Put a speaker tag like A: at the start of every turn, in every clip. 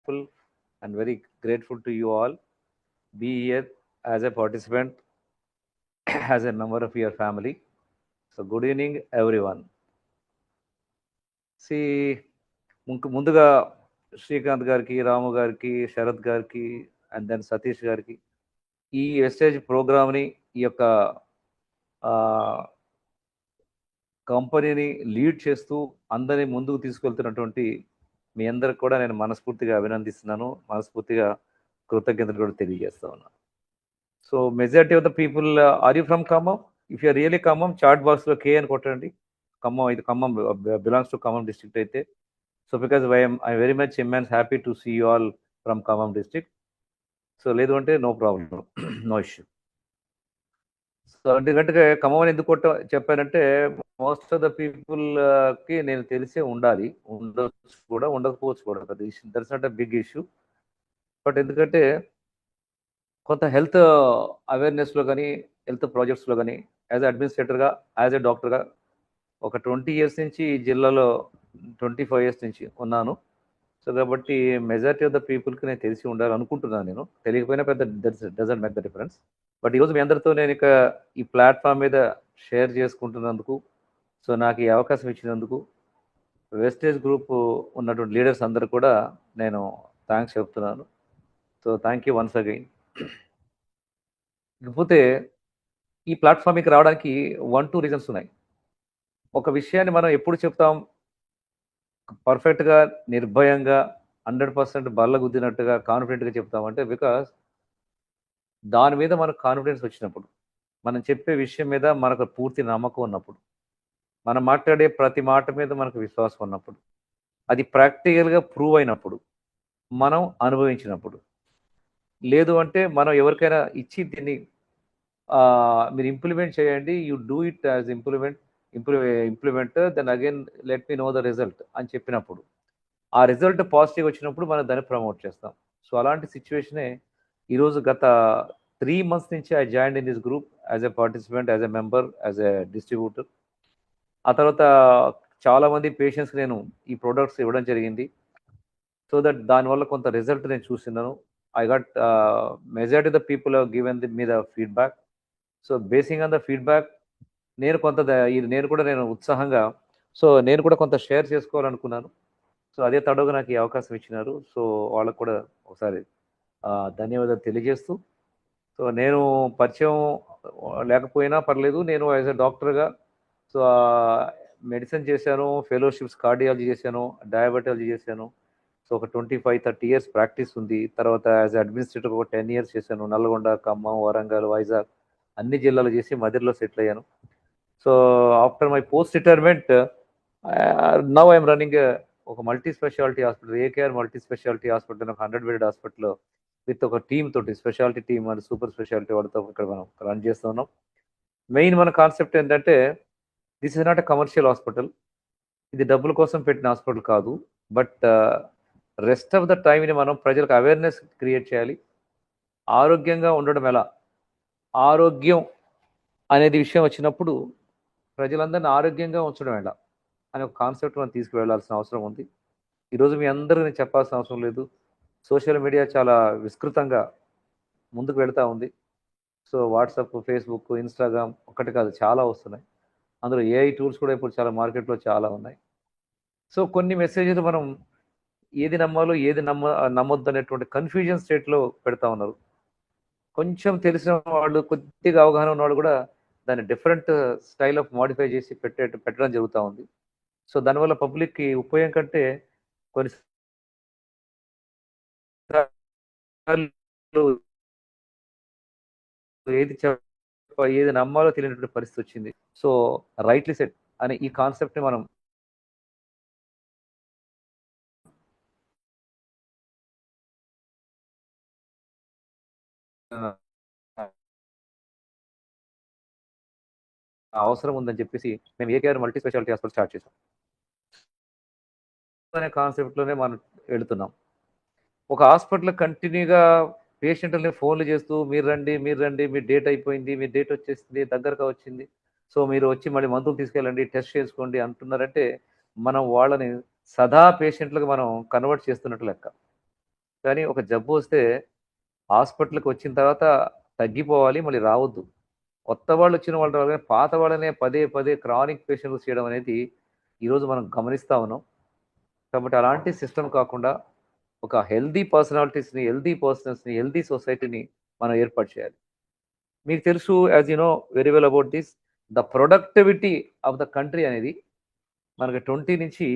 A: thankful and very grateful to you all. Be here as a participant, as a member of your family. So, good evening, everyone. See, ముందుగా శ్రీకాంత్ గారికి, రాము గారికి, శరత్ గారికి, and then Satish గారికి ఈ wastage ప్రోగ్రామ్ని ఈ యొక్క కంపెనీని లీడ్ చేస్తూ అందరినీ ముందుకు తీసుకెళ్తున్నటువంటి మీ అందరికి కూడా నేను మనస్ఫూర్తిగా అభినందిస్తున్నాను, మనస్ఫూర్తిగా కృతజ్ఞతలు కూడా తెలియజేస్తా ఉన్నాను. So majority of the people are you from Khammam? If you really Khammam, chat బాక్స్లో కే అని కొట్టండి. ఖమ్మం, ఇది Khammam belongs to Khammam district అయితే. So because I very much immense happy to see you all from Khammam district. So లేదు అంటే no problem, no issue. So ఎందుకంటే ఖమ్మం అని ఎందుకు చెప్పానంటే మోస్ట్ ఆఫ్ ద పీపుల్కి నేను తెలిసే ఉండాలి, ఉండొచ్చు కూడా, ఉండకపోవచ్చు కూడా. పెద్ద issue, that's not a big issue. But ఎందుకంటే కొంత హెల్త్ అవేర్నెస్లో కానీ, హెల్త్ ప్రాజెక్ట్స్లో కానీ, యాజ్ అడ్మినిస్ట్రేటర్గా, యాజ్ ఎ డాక్టర్గా ఒక 20 years నుంచి ఈ జిల్లాలో 25 years నుంచి ఉన్నాను. సో కాబట్టి మెజారిటీ ఆఫ్ ద పీపుల్కి నేను తెలిసి ఉండాలి అనుకుంటున్నాను. నేను తెలియకపోయినా పెద్ద doesn't make the difference. But ఈరోజు మీ అందరితో నేను ఇక ఈ ప్లాట్ఫామ్ మీద షేర్ చేసుకుంటున్నందుకు, సో నాకు ఈ అవకాశం ఇచ్చినందుకు వెస్టేజ్ గ్రూప్ ఉన్నటువంటి లీడర్స్ అందరూ కూడా నేను థ్యాంక్స్ చెప్తున్నాను. So thank you once again. ఇకపోతే ఈ ప్లాట్ఫామ్కి రావడానికి 1-2 రీజన్స్ ఉన్నాయి. ఒక విషయాన్ని మనం ఎప్పుడు చెప్తాం, పర్ఫెక్ట్గా, నిర్భయంగా, 100% బల్లగుద్దినట్టుగా, కాన్ఫిడెంట్గా చెప్తామంటే బికాస్ దాని మీద మనకు కాన్ఫిడెన్స్ వచ్చినప్పుడు, మనం చెప్పే విషయం మీద మనకు పూర్తి నమ్మకం ఉన్నప్పుడు, మనం మాట్లాడే ప్రతి మాట మీద మనకు విశ్వాసం ఉన్నప్పుడు, అది ప్రాక్టికల్గా ప్రూవ్ అయినప్పుడు, మనం అనుభవించినప్పుడు, లేదు అంటే మనం ఎవరికైనా ఇచ్చి దీన్ని మీరు ఇంప్లిమెంట్ చేయండి, you do it as implementer, then again let me know the result అని చెప్పినప్పుడు, ఆ రిజల్ట్ పాజిటివ్ వచ్చినప్పుడు మనం దాన్ని ప్రమోట్ చేస్తాం. సో అలాంటి సిచ్యువేషనే ఈరోజు గత 3 months నుంచి I join in this group as a participant, as a member, as a distributor. ఆ తర్వాత చాలామంది పేషెంట్స్కి నేను ఈ ప్రొడక్ట్స్ ఇవ్వడం జరిగింది. సో దట్ దానివల్ల కొంత రిజల్ట్ నేను చూస్తున్నాను. I got majority the people have given me the feedback. So basing on the feedback నేను కొంత నేను ఉత్సాహంగా, సో నేను కూడా కొంత షేర్ చేసుకోవాలనుకున్నాను. సో అదే తడవుగా నాకు ఈ అవకాశం ఇచ్చినారు. సో వాళ్ళకు కూడా ఒకసారి ధన్యవాదాలు తెలియజేస్తూ, సో నేను పరిచయం లేకపోయినా పర్లేదు, నేను యాజ్ ఎ డాక్టర్గా సో మెడిసిన్ చేశాను, ఫెలోషిప్స్ కార్డియాలజీ చేశాను, డయాబెటాలజీ చేశాను. సో ఒక 25-30 years ప్రాక్టీస్ ఉంది. తర్వాత యాజ్ అడ్మినిస్ట్రేటర్ ఒక 10 years చేశాను. నల్గొండ, ఖమ్మం, వరంగల్, వైజాగ్ అన్ని జిల్లాలు చేసి మధ్యలో సెటిల్ అయ్యాను. So after my post retirement now I'm running ఒక multi speciality hospital, AKR multi speciality hospital, ఒక 100-bedded హాస్పిటల్ విత్ ఒక టీమ్ తోటి, speciality team and super speciality వాళ్ళతో ఇక్కడ మనం రన్ చేస్తున్నాం. మెయిన్ మన కాన్సెప్ట్ ఏంటంటే this is not a commercial hospital, ఇది డబ్బుల కోసం పెట్టిన హాస్పిటల్ కాదు. బట్ రెస్ట్ ఆఫ్ ద టైంని మనం ప్రజలకు అవేర్నెస్ క్రియేట్ చేయాలి. ఆరోగ్యంగా ఉండడం ఎలా, ఆరోగ్యం అనేది విషయం వచ్చినప్పుడు ప్రజలందరినీ ఆరోగ్యంగా ఉంచడం ఎలా అనే ఒక కాన్సెప్ట్ మనం తీసుకువెళ్లాల్సిన అవసరం ఉంది. ఈరోజు మీ అందరూ నేను చెప్పాల్సిన అవసరం లేదు. సోషల్ మీడియా చాలా విస్తృతంగా ముందుకు వెళ్తూ ఉంది. సో వాట్సాప్, ఫేస్బుక్, ఇన్స్టాగ్రామ్ ఒక్కటి కాదు, చాలా వస్తున్నాయి. అందులో ఏఐ టూల్స్ కూడా ఇప్పుడు చాలా మార్కెట్లో చాలా ఉన్నాయి. సో కొన్ని మెసేజ్లు మనం ఏది నమ్మాలో ఏది నమ్మొద్దు అనేటువంటి కన్ఫ్యూజన్ స్టేట్లో పెడతా ఉన్నారు. కొంచెం తెలిసిన వాళ్ళు, కొద్దిగా అవగాహన ఉన్న వాళ్ళు కూడా దాన్ని డిఫరెంట్ స్టైల్ ఆఫ్ మోడిఫై చేసి పెట్టడం జరుగుతూ ఉంది. సో దానివల్ల పబ్లిక్కి ఉపయోగం కంటే కొన్ని ఏది నమ్మాలో తెలియనటువంటి పరిస్థితి వచ్చింది. సో రైట్లీ సెట్ అనే ఈ కాన్సెప్ట్ని మనం అవసరం ఉందని చెప్పేసి మేము AKR multi speciality hospital start చేసాం. అనే కాన్సెప్ట్లోనే మనం వెళుతున్నాం. ఒక హాస్పిటల్ కంటిన్యూగా పేషెంట్లని ఫోన్లు చేస్తూ మీరు రండి, మీ డేట్ అయిపోయింది, మీ డేట్ వచ్చేసింది, దగ్గరగా వచ్చింది, సో మీరు వచ్చి మళ్ళీ మందులు తీసుకెళ్ళండి, టెస్ట్ చేసుకోండి అంటున్నారంటే మనం వాళ్ళని సదా పేషెంట్లకు మనం కన్వర్ట్ చేస్తున్నట్టు లెక్క. కానీ ఒక జబ్బు వస్తే హాస్పిటల్కి వచ్చిన తర్వాత తగ్గిపోవాలి, మళ్ళీ రావద్దు. కొత్త వాళ్ళు వచ్చిన వాళ్ళు రావాలి, కానీ పాత వాళ్ళనే పదే పదే క్రానిక్ పేషెంట్స్ చేయడం అనేది ఈరోజు మనం గమనిస్తా ఉన్నాం. కాబట్టి అలాంటి సిస్టమ్ కాకుండా ఒక హెల్దీ పర్సనాలిటీస్ని, హెల్దీ పర్సన్స్ని, హెల్దీ సొసైటీని మనం ఏర్పాటు చేయాలి. మీకు తెలుసు, as you no very well about this, the productivity of the country అనేది మనకి 20 నుంచి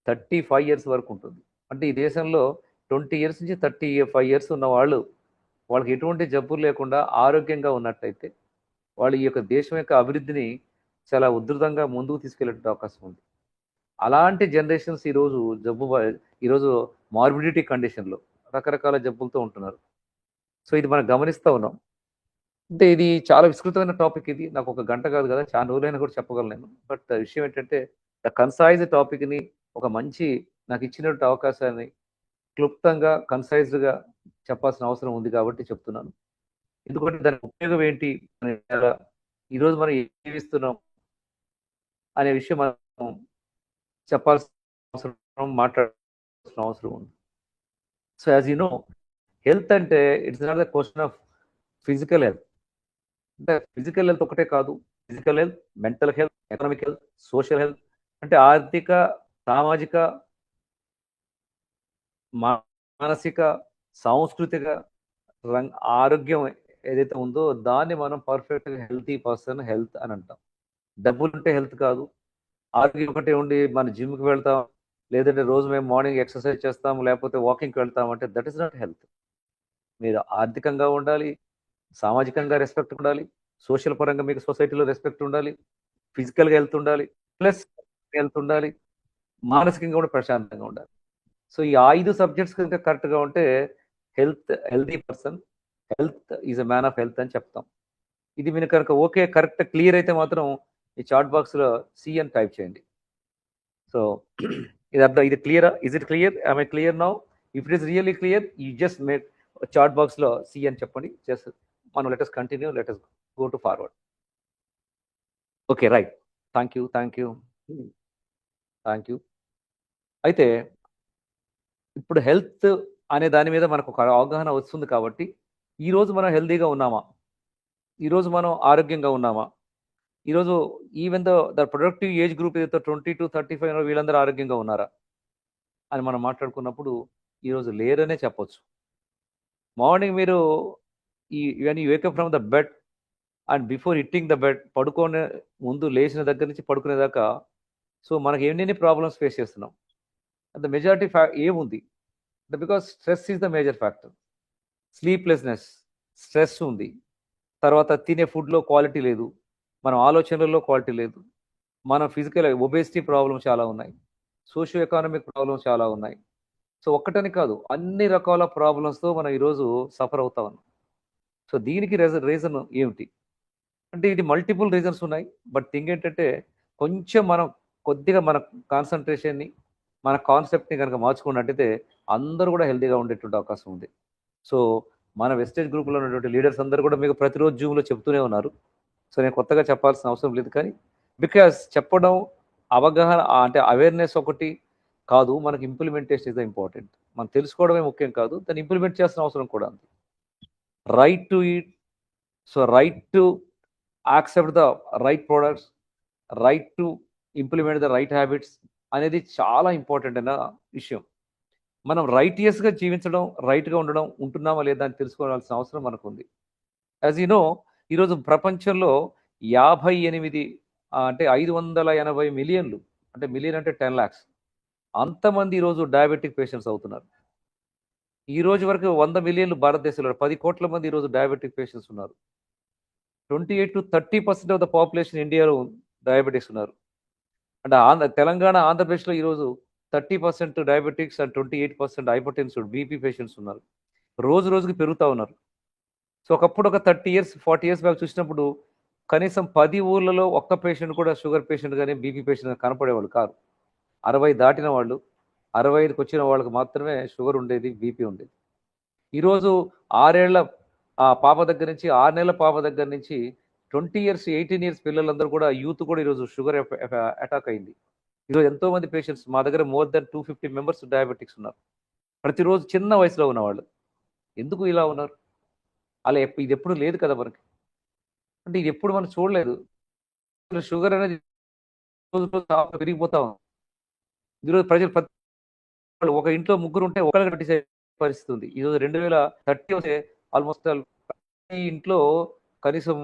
A: 35 ఇయర్స్ వరకు ఉంటుంది. అంటే ఈ దేశంలో 20 ఇయర్స్ నుంచి 35 ఇయర్స్ ఉన్న వాళ్ళు, వాళ్ళకి ఎటువంటి జబ్బులు లేకుండా ఆరోగ్యంగా ఉన్నట్టయితే వాళ్ళు ఈ యొక్క దేశం యొక్క అభివృద్ధిని చాలా ఉధృతంగా ముందుకు తీసుకెళ్లే అవకాశం ఉంది. అలాంటి జనరేషన్స్ ఈరోజు ఈరోజు మార్బిడిటీ కండిషన్లో రకరకాల జబ్బులతో ఉంటున్నారు. సో ఇది మనం గమనిస్తూ ఉన్నాం. అంటే ఇది చాలా విస్తృతమైన టాపిక్. ఇది నాకు ఒక గంట కాదు కదా, చాలా రోజులైనా కూడా చెప్పగలను నేను. బట్ విషయం ఏంటంటే ద కన్సైజ్ టాపిక్ని, ఒక మంచి నాకు ఇచ్చినటువంటి అవకాశాన్ని క్లుప్తంగా కన్సైజ్డ్గా చెప్పాల్సిన అవసరం ఉంది కాబట్టి చెప్తున్నాను. ఎందుకంటే దాని ఉపయోగం ఏంటి, ఈరోజు మనం ఏం జీవిస్తున్నాం అనే విషయం మనం చెప్పాల్సిన అవసరం, మాట్లాడాల్సిన అవసరం ఉంది. So as you know, health అంటే it's not the question of physical health. అంటే ఫిజికల్ హెల్త్ ఒకటే కాదు, physical health, mental health, economic health, social health, అంటే ఆర్థిక, సామాజిక, మానసిక, సాంస్కృతిక ఆరోగ్యం ఏదైతే ఉందో దాన్ని మనం పర్ఫెక్ట్గా హెల్తీ పర్సన్ హెల్త్ అని అంటాం. డబ్బులు ఉంటే హెల్త్ కాదు. ఆరోగ్యం ఒకటే ఉండి మన జిమ్కి వెళ్తాం, లేదంటే రోజు మేము మార్నింగ్ ఎక్సర్సైజ్ చేస్తాం, లేకపోతే వాకింగ్కి వెళ్తాం అంటే దట్ ఈస్ నాట్ హెల్త్. మీరు ఆర్థికంగా ఉండాలి, సామాజికంగా రెస్పెక్ట్ ఉండాలి, సోషల్ పరంగా మీకు సొసైటీలో రెస్పెక్ట్ ఉండాలి, ఫిజికల్గా హెల్త్ ఉండాలి, ప్లస్ హెల్త్ ఉండాలి, మానసికంగా కూడా ప్రశాంతంగా ఉండాలి. సో ఈ 5 సబ్జెక్ట్స్ కనుక కరెక్ట్గా ఉంటే healthy person, health is a man of health అని చెప్తాం. ఇది మీరు కనుక ఓకే, కరెక్ట్, క్లియర్ అయితే మాత్రం ఈ చాట్ బాక్స్లో సి అని టైప్ చేయండి. సో ఇది క్లియరా? Is it clear? I clear now? If it is really clear, you just make chat బాక్స్లో సి అని చెప్పండి. జస్ట్ మనం let us continue, let us go to forward. Okay, right. Thank you, thank you, thank you. అయితే ఇప్పుడు health అనే దాని మీద మనకు ఒక అవగాహన వస్తుంది కాబట్టి, ఈరోజు మనం హెల్తీగా ఉన్నామా, ఈరోజు మనం ఆరోగ్యంగా ఉన్నామా, ఈరోజు even the productive age group ఏదైతే 20 to 35 వీళ్ళందరూ ఆరోగ్యంగా ఉన్నారా అని మనం మాట్లాడుకున్నప్పుడు ఈరోజు లేరనే చెప్పొచ్చు. మార్నింగ్ మీరు when you wake up from the bed and before hitting the bed, పడుకునే ముందు లేచిన దగ్గర నుంచి పడుకునేదాకా, సో మనకి ఎన్ని ప్రాబ్లమ్స్ ఫేస్ చేస్తున్నాం. ద మెజారిటీ ఏముంది అంటే because stress is the major factor. Sleeplessness, stress ఉంది. తర్వాత తినే ఫుడ్లో క్వాలిటీ లేదు, మన ఆలోచనలలో క్వాలిటీ లేదు, మన ఫిజికల్ ఒబేసిటీ ప్రాబ్లమ్స్ చాలా ఉన్నాయి, సోషియో ఎకానమిక్ ప్రాబ్లమ్స్ చాలా ఉన్నాయి. సో ఒక్కటని కాదు, అన్ని రకాల ప్రాబ్లమ్స్తో మనం ఈరోజు సఫర్ అవుతా ఉన్నాం. సో దీనికి రీజన్ ఏమిటి అంటే ఇది మల్టిపుల్ రీజన్స్ ఉన్నాయి. బట్ థింగ్ ఏంటంటే కొంచెం మనం కొద్దిగా మన కాన్సన్ట్రేషన్ని, మన కాన్సెప్ట్ని కనుక మార్చుకున్నట్టయితే అందరూ కూడా హెల్తీగా ఉండేటువంటి అవకాశం ఉంది. సో మన వెస్టేజ్ గ్రూప్లో ఉన్నటువంటి లీడర్స్ అందరూ కూడా మీకు ప్రతిరోజు జూమ్లో చెప్తూనే ఉన్నారు. సో నేను కొత్తగా చెప్పాల్సిన అవసరం లేదు. కానీ బికాస్ చెప్పడం, అవగాహన అంటే అవేర్నెస్ ఒకటి కాదు, మనకి ఇంప్లిమెంటేషన్ ఇస్ ద ఇంపార్టెంట్. మనం తెలుసుకోవడమే ముఖ్యం కాదు, దాన్ని ఇంప్లిమెంట్ చేయాల్సిన అవసరం కూడా ఉంది. Right to eat, so right to accept the right products, right to implement the right habits అనేది చాలా ఇంపార్టెంట్ అయిన విషయం. మనం రైటియస్గా జీవించడం, రైట్గా ఉండడం, ఉంటున్నామా లేదా అని తెలుసుకోవాల్సిన అవసరం మనకు ఉంది. యాజ్ యు నో, ఈరోజు ప్రపంచంలో 58 అంటే 580 మిలియన్లు, అంటే మిలియన్ అంటే 10 lakhs అంతమంది ఈరోజు డయాబెటిక్ పేషెంట్స్ అవుతున్నారు. ఈ రోజు వరకు 100 మిలియన్లు భారతదేశంలో 10 కోట్ల మంది ఈరోజు డయాబెటిక్ పేషెంట్స్ ఉన్నారు. 28 to 30% ఆఫ్ ద పాపులేషన్ ఇండియాలో డయాబెటిక్స్ ఉన్నారు. అంటే తెలంగాణ, ఆంధ్రప్రదేశ్లో ఈరోజు 30% diabetics and 28% hypertensive BP patients ఉన్నారు. రోజు రోజుకి పెరుగుతూ ఉన్నారు. సో ఒకప్పుడు ఒక 30 years 40 years బ్యాక్ చూసినప్పుడు కనీసం 10 ఊర్లలో ఒక్క పేషెంట్ కూడా షుగర్ పేషెంట్ కానీ బీపీ పేషెంట్ కనపడేవాళ్ళు కాదు. 60 దాటిన వాళ్ళు, 65కి వచ్చిన వాళ్ళకి మాత్రమే షుగర్ ఉండేది, బీపీ ఉండేది. ఈరోజు 6 ఏళ్ల పాప దగ్గర నుంచి, 6 నెలల పాప దగ్గర నుంచి 20 years 18 years పిల్లలందరూ కూడా, యూత్ కూడా ఈరోజు షుగర్ అటాక్ అయింది. ఈరోజు ఎంతోమంది పేషెంట్స్ మా దగ్గర, మోర్ దెన్ 250 members డయాబెటిక్స్ ఉన్నారు. ప్రతిరోజు చిన్న వయసులో ఉన్నవాళ్ళు ఎందుకు ఇలా ఉన్నారు? అలా ఇది ఎప్పుడు లేదు కదా మనకి. అంటే ఇది ఎప్పుడు మనం చూడలేదు. షుగర్ అనేది రోజు రోజు పెరిగిపోతా ఉంది. ఈరోజు ప్రజలు ఒక ఇంట్లో ముగ్గురు ఉంటే ఒకరికి నటిసే పరిస్థితి ఉంది. ఈరోజు 2030 వస్తే ఆల్మోస్ట్ ప్రతి ఇంట్లో కనీసం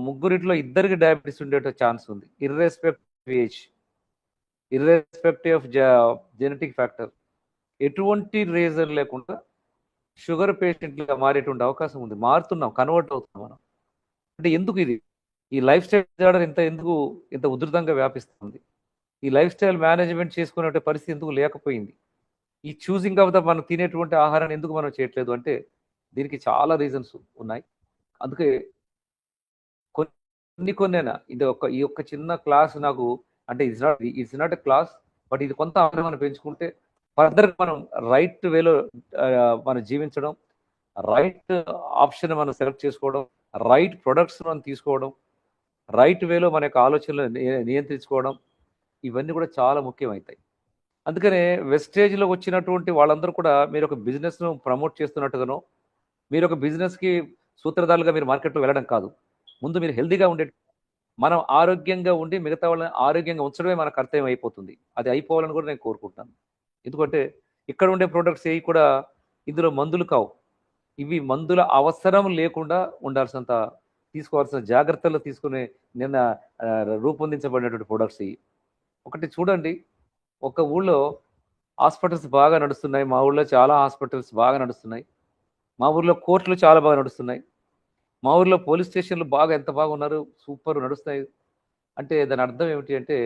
A: ముగ్గురిట్లో ఇద్దరికి డయాబెటీస్ ఉండే ఛాన్స్ ఉంది. Irrespective age, irrespective of genetic factor, ఎటువంటి రీజన్ లేకుండా షుగర్ పేషెంట్లుగా మారేటువంటి అవకాశం ఉంది. మారుతున్నాం, కన్వర్ట్ అవుతున్నాం మనం. అంటే ఎందుకు ఇది? ఈ లైఫ్ స్టైల్ డిజార్డర్ ఇంత ఉధృతంగా వ్యాపిస్తుంది. ఈ లైఫ్ స్టైల్ మేనేజ్మెంట్ చేసుకునే పరిస్థితి ఎందుకు లేకపోయింది? ఈ చూసింగ్ ఆఫ్ మనం తినేటువంటి ఆహారాన్ని ఎందుకు మనం చేయట్లేదు అంటే దీనికి చాలా రీజన్స్ ఉన్నాయి. అందుకే కొన్నైనా ఈ యొక్క చిన్న క్లాస్ నాకు అంటే it's not a class, but ఇది కొంత ఆహారం పెంచుకుంటే ఫర్దర్ మనం రైట్ వేలో మనం జీవించడం, రైట్ ఆప్షన్ మనం సెలెక్ట్ చేసుకోవడం, రైట్ ప్రొడక్ట్స్ మనం తీసుకోవడం, రైట్ వేలో మన యొక్క ఆలోచనలు నియంత్రించుకోవడం, ఇవన్నీ కూడా చాలా ముఖ్యమవుతాయి. అందుకనే వెస్టేజ్లో వచ్చినటువంటి వాళ్ళందరూ కూడా మీరు ఒక బిజినెస్ను ప్రమోట్ చేస్తున్నట్టుగానో, మీరు ఒక బిజినెస్కి సూత్రధారులుగా మీరు మార్కెట్లో వెళ్ళడం కాదు. ముందు మీరు హెల్దీగా ఉండే, మనం ఆరోగ్యంగా ఉండి మిగతా వాళ్ళని ఆరోగ్యంగా ఉంచడమే మన కర్తవ్యం అయిపోతుంది. అది అయిపోవాలని కూడా నేను కోరుకుంటున్నాను. ఎందుకంటే ఇక్కడ ఉండే ప్రొడక్ట్స్ ఏవి కూడా ఇందులో మందులు కావు. ఇవి మందుల అవసరం లేకుండా ఉండాల్సినంత తీసుకోవాల్సిన జాగ్రత్తలు తీసుకునే నిన్న రూపొందించబడినటువంటి ప్రొడక్ట్స్ ఇవి. ఒకటి చూడండి, ఒక ఊళ్ళో హాస్పిటల్స్ బాగా నడుస్తున్నాయి. మా ఊళ్ళో చాలా హాస్పిటల్స్ బాగా నడుస్తున్నాయి. మా ఊర్లో కోర్టులు చాలా బాగా నడుస్తున్నాయి. మా ఊర్లో పోలీస్ స్టేషన్లు ఎంత బాగా ఉన్నారు, సూపర్ నడుస్తాయి. అంటే దాని అర్థం ఏమిటి అంటే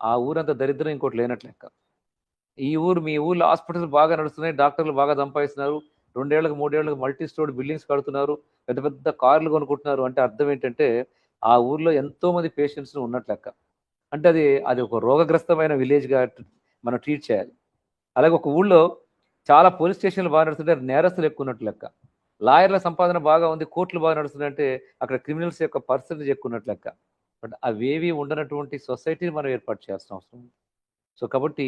A: ఆ ఊరంతా దరిద్రం ఇంకోటి లేనట్లు లెక్క. మీ ఊర్లో హాస్పిటల్స్ బాగా నడుస్తున్నాయి, డాక్టర్లు బాగా సంపాదిస్తున్నారు, 2 ఏళ్లకు 3 ఏళ్లకు మల్టీ స్టోరీ బిల్డింగ్స్ కడుతున్నారు, పెద్ద పెద్ద కార్లు కొనుక్కుంటున్నారు. అంటే అర్థం ఏంటంటే ఆ ఊర్లో ఎంతో మంది పేషెంట్స్ ఉన్నట్లు లెక్క. అంటే అది ఒక రోగగ్రస్తమైన విలేజ్గా మనం ట్రీట్ చేయాలి. అలాగే ఒక ఊళ్ళో చాలా పోలీస్ స్టేషన్లు బాగా నడుస్తుంటే నేరస్తులు ఎక్కువ ఉన్నట్లు లెక్క. లాయర్ల సంపాదన బాగా ఉంది, కోర్టులు బాగా నడుస్తుందంటే అక్కడ క్రిమినల్స్ యొక్క పర్సెంటేజ్ ఎక్కువ ఉన్నట్లు లెక్క. బట్ అవేవి ఉండనటువంటి సొసైటీని మనం ఏర్పాటు చేయాల్సిన అవసరం ఉంది. సో కాబట్టి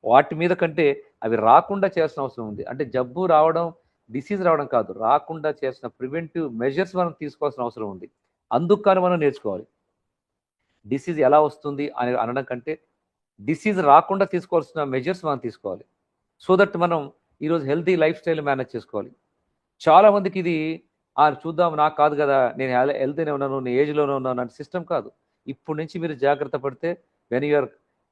A: వాటి మీద కంటే అవి రాకుండా చేయాల్సిన అవసరం ఉంది. అంటే జబ్బు రావడం, డిసీజ్ రావడం కాదు, రాకుండా చేయాల్సిన ప్రివెంటివ్ మెజర్స్ మనం తీసుకోవాల్సిన అవసరం ఉంది. అందుకు కానీ మనం నేర్చుకోవాలి. డిసీజ్ ఎలా వస్తుంది అని అనడం కంటే డిసీజ్ రాకుండా తీసుకోవాల్సిన మెజర్స్ మనం తీసుకోవాలి. సో దట్ మనం ఈరోజు హెల్తీ లైఫ్ స్టైల్ మేనేజ్ చేసుకోవాలి. చాలా మందికి ఇది చూద్దాం, నాకు కాదు కదా, నేను హెల్తీనే ఉన్నాను, నేను ఏజ్లోనే ఉన్నాను అంటే సిస్టమ్ కాదు. ఇప్పుడు నుంచి మీరు జాగ్రత్త పడితే when you're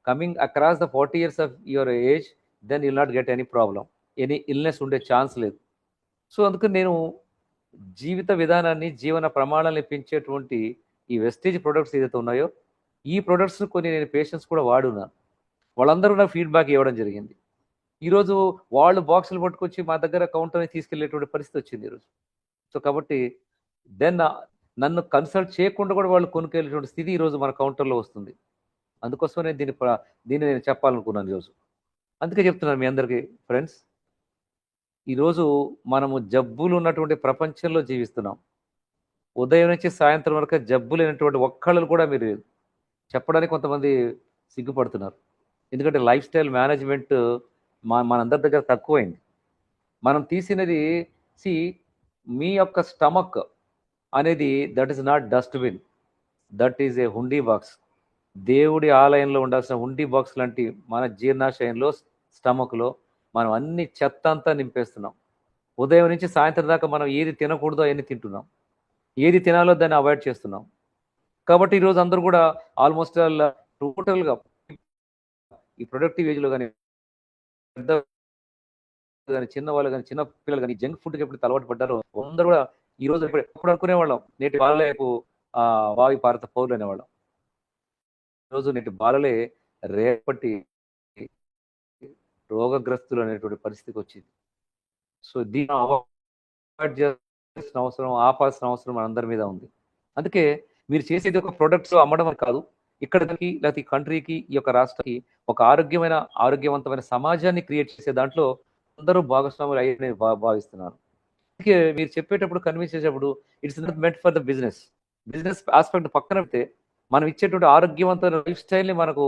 A: coming across the 40 years of your age, then you'll not get any problem, any illness ఉండే ఛాన్స్ లేదు. సో అందుకని నేను జీవిత విధానాన్ని, జీవన ప్రమాణాలను పెంచేటువంటి ఈ వెస్టేజ్ ప్రొడక్ట్స్ ఏదైతే ఉన్నాయో, ఈ ప్రొడక్ట్స్ కొన్ని నేను పేషెంట్స్ కూడా వాడున్నాను. వాళ్ళందరూ నాకు ఫీడ్బ్యాక్ ఇవ్వడం జరిగింది. ఈరోజు వాళ్ళు బాక్సులు పట్టుకొచ్చి మా దగ్గర కౌంటర్ని తీసుకెళ్లేటువంటి పరిస్థితి వచ్చింది ఈరోజు. సో కాబట్టి దెన్ నన్ను కన్సల్ట్ చేయకుండా కూడా వాళ్ళు కొనుక్కెళ్ళేటువంటి స్థితి ఈరోజు మన కౌంటర్లో వస్తుంది. అందుకోసమే దీన్ని నేను చెప్పాలనుకున్నాను ఈరోజు. అందుకే చెప్తున్నాను మీ అందరికీ ఫ్రెండ్స్, ఈరోజు మనము జబ్బులు ఉన్నటువంటి ప్రపంచంలో జీవిస్తున్నాం. ఉదయం నుంచి సాయంత్రం వరకు జబ్బు లేనటువంటి ఒక్కళ్ళు కూడా మీరు చెప్పడానికి కొంతమంది సిగ్గుపడుతున్నారు. ఎందుకంటే లైఫ్ స్టైల్ మేనేజ్మెంట్ మనందరి దగ్గర తక్కువైంది. మనం తీసినది మీ యొక్క స్టమక్ అనేది that is not dustbin, that is a hundi box. దేవుడి ఆలయంలో ఉండాల్సిన హుండీ బాక్స్ లాంటి మన జీర్ణాశయంలో, స్టమక్లో మనం అన్ని చెత్త అంతా నింపేస్తున్నాం. ఉదయం నుంచి సాయంత్రం దాకా మనం ఏది తినకూడదో అవన్నీ తింటున్నాం, ఏది తినాలో దాన్ని అవాయిడ్ చేస్తున్నాం. కాబట్టి ఈరోజు అందరూ కూడా ఆల్మోస్ట్ టోటల్గా ఈ ప్రొడక్టివ్ ఏజ్లో కానీ పెద్ద కానీ చిన్న వాళ్ళు కానీ చిన్న పిల్లలు కానీ జంక్ ఫుడ్కి ఎప్పుడు అలవాటు పడ్డారో అందరూ కూడా ఈరోజు ఎప్పుడు అనుకునేవాళ్ళం నేటి బాలలేపు వావి భారత పౌరులు అనేవాళ్ళం. ఈరోజు నేటి బాలలే రేపటి రోగగ్రస్తులు అనేటువంటి పరిస్థితికి వచ్చింది. సో దీన్ని అవాయిడ్ చేయాల్సిన అవసరం, ఆపాల్సిన అవసరం మనందరి మీద ఉంది. అందుకే మీరు చేసేది ఒక ప్రొడక్ట్స్ అమ్మడం కాదు, ఇక్కడికి లేకపోతే ఈ కంట్రీకి, ఈ యొక్క రాష్ట్రానికి ఒక ఆరోగ్యవంతమైన సమాజాన్ని క్రియేట్ చేసే దాంట్లో అందరూ భాగస్వాములు అయ్యని భావిస్తున్నాను. అందుకే మీరు చెప్పేటప్పుడు, కన్విన్స్ చేసేటప్పుడు it's not meant for the business aspect పక్కన పెడితే మనం ఇచ్చేటువంటి ఆరోగ్యవంతమైన లైఫ్ స్టైల్ని మనకు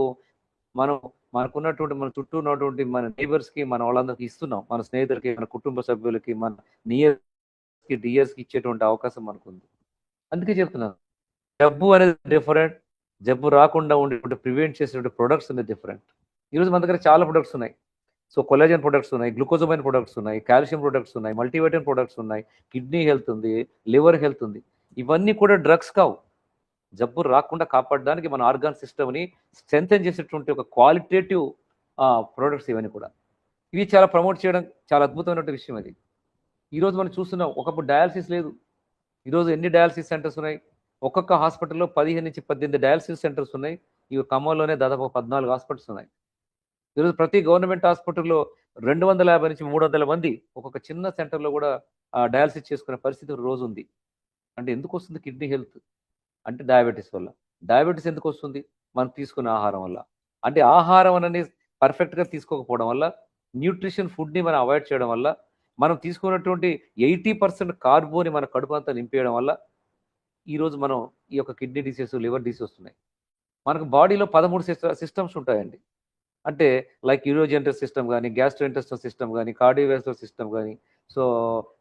A: మనం మనకున్నటువంటి మన చుట్టూ ఉన్నటువంటి మన నైబర్స్కి మన వాళ్ళందరికీ ఇస్తున్నాం, మన స్నేహితులకి, మన కుటుంబ సభ్యులకి, మన నియర్స్కి డియర్స్కి ఇచ్చేటువంటి అవకాశం మనకు ఉంది. అందుకే చెప్తున్నాను, జబ్బు అనేది డిఫరెంట్, జబ్బు రాకుండా ఉండేటువంటి ప్రివెంట్ చేసేటువంటి ప్రొడక్ట్స్ అనేది డిఫరెంట్. ఈరోజు మన దగ్గర చాలా ప్రొడక్ట్స్ ఉన్నాయి. సో కొలాజన్ ప్రొడక్ట్స్ ఉన్నాయి, గ్లూకోజమైన్ ప్రొడక్ట్స్ ఉన్నాయి, కాల్షియం ప్రొడక్ట్స్ ఉన్నాయి, మల్టీవైటమిన్ ప్రొడక్ట్స్ ఉన్నాయి, కిడ్నీ హెల్త్ ఉంది, లివర్ హెల్త్ ఉంది. ఇవన్నీ కూడా డ్రగ్స్ కావు. జబ్బు రాకుండా కాపాడడానికి మన ఆర్గాన్ సిస్టమ్ని స్ట్రెంథెన్ చేసేటువంటి ఒక క్వాలిటేటివ్ ప్రొడక్ట్స్ ఇవన్నీ కూడా. ఇవి చాలా ప్రమోట్ చేయడం చాలా అద్భుతమైనటువంటి విషయం. అది ఈరోజు మనం చూస్తున్నాం. ఒకప్పుడు డయాలసిస్ లేదు, ఈరోజు ఎన్ని డయాలసిస్ సెంటర్స్ ఉన్నాయి? ఒక్కొక్క హాస్పిటల్లో 15 నుంచి 18 డయాలసిస్ సెంటర్స్ ఉన్నాయి. ఇవి ఖమ్మంలోనే దాదాపు 14 హాస్పిటల్స్ ఉన్నాయి. ఈరోజు ప్రతి గవర్నమెంట్ హాస్పిటల్లో 250 నుంచి 300 మంది ఒక్కొక్క చిన్న సెంటర్లో కూడా డయాలసిస్ చేసుకునే పరిస్థితి రోజు ఉంది. అంటే ఎందుకు వస్తుంది? కిడ్నీ హెల్త్ అంటే డయాబెటీస్ వల్ల. డయాబెటీస్ ఎందుకు వస్తుంది? మనం తీసుకునే ఆహారం వల్ల. అంటే ఆహారం అనేది పర్ఫెక్ట్గా తీసుకోకపోవడం వల్ల, న్యూట్రిషన్ ఫుడ్ని మనం అవాయిడ్ చేయడం వల్ల, మనం తీసుకున్నటువంటి 80% కార్బోని మన కడుపు అంతా నింపేయడం వల్ల ఈరోజు మనం ఈ యొక్క కిడ్నీ డిసీజ్, లివర్ డిసీజ్ వస్తున్నాయి. మనకు బాడీలో 13 సిస్టమ్స్ ఉంటాయండి. అంటే లైక్ యూరోజెంటల్ సిస్టమ్ కానీ, గ్యాస్ట్రోఇంటెస్టల్ సిస్టమ్ కానీ, కార్డియోవాస్కులర్ సిస్టమ్ కానీ, సో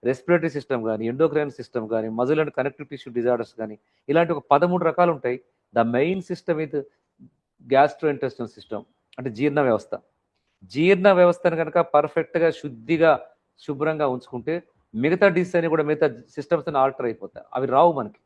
A: రెస్పిరేటరీ సిస్టమ్ కానీ, ఎండోక్రైన్ సిస్టమ్ కానీ, muscle and connective tissue disorders కానీ, ఇలాంటి ఒక 13 రకాలు ఉంటాయి. ద మెయిన్ సిస్టమ్ ఇది గ్యాస్ట్రోఇంటెస్టల్ సిస్టమ్, అంటే జీర్ణ వ్యవస్థ. జీర్ణ వ్యవస్థను కనుక పర్ఫెక్ట్గా శుద్ధిగా శుభ్రంగా ఉంచుకుంటే మిగతా డిసీజ్ అని కూడా, మిగతా సిస్టమ్స్ అని ఆల్టర్ అయిపోతాయి. అవి రావు మనకి.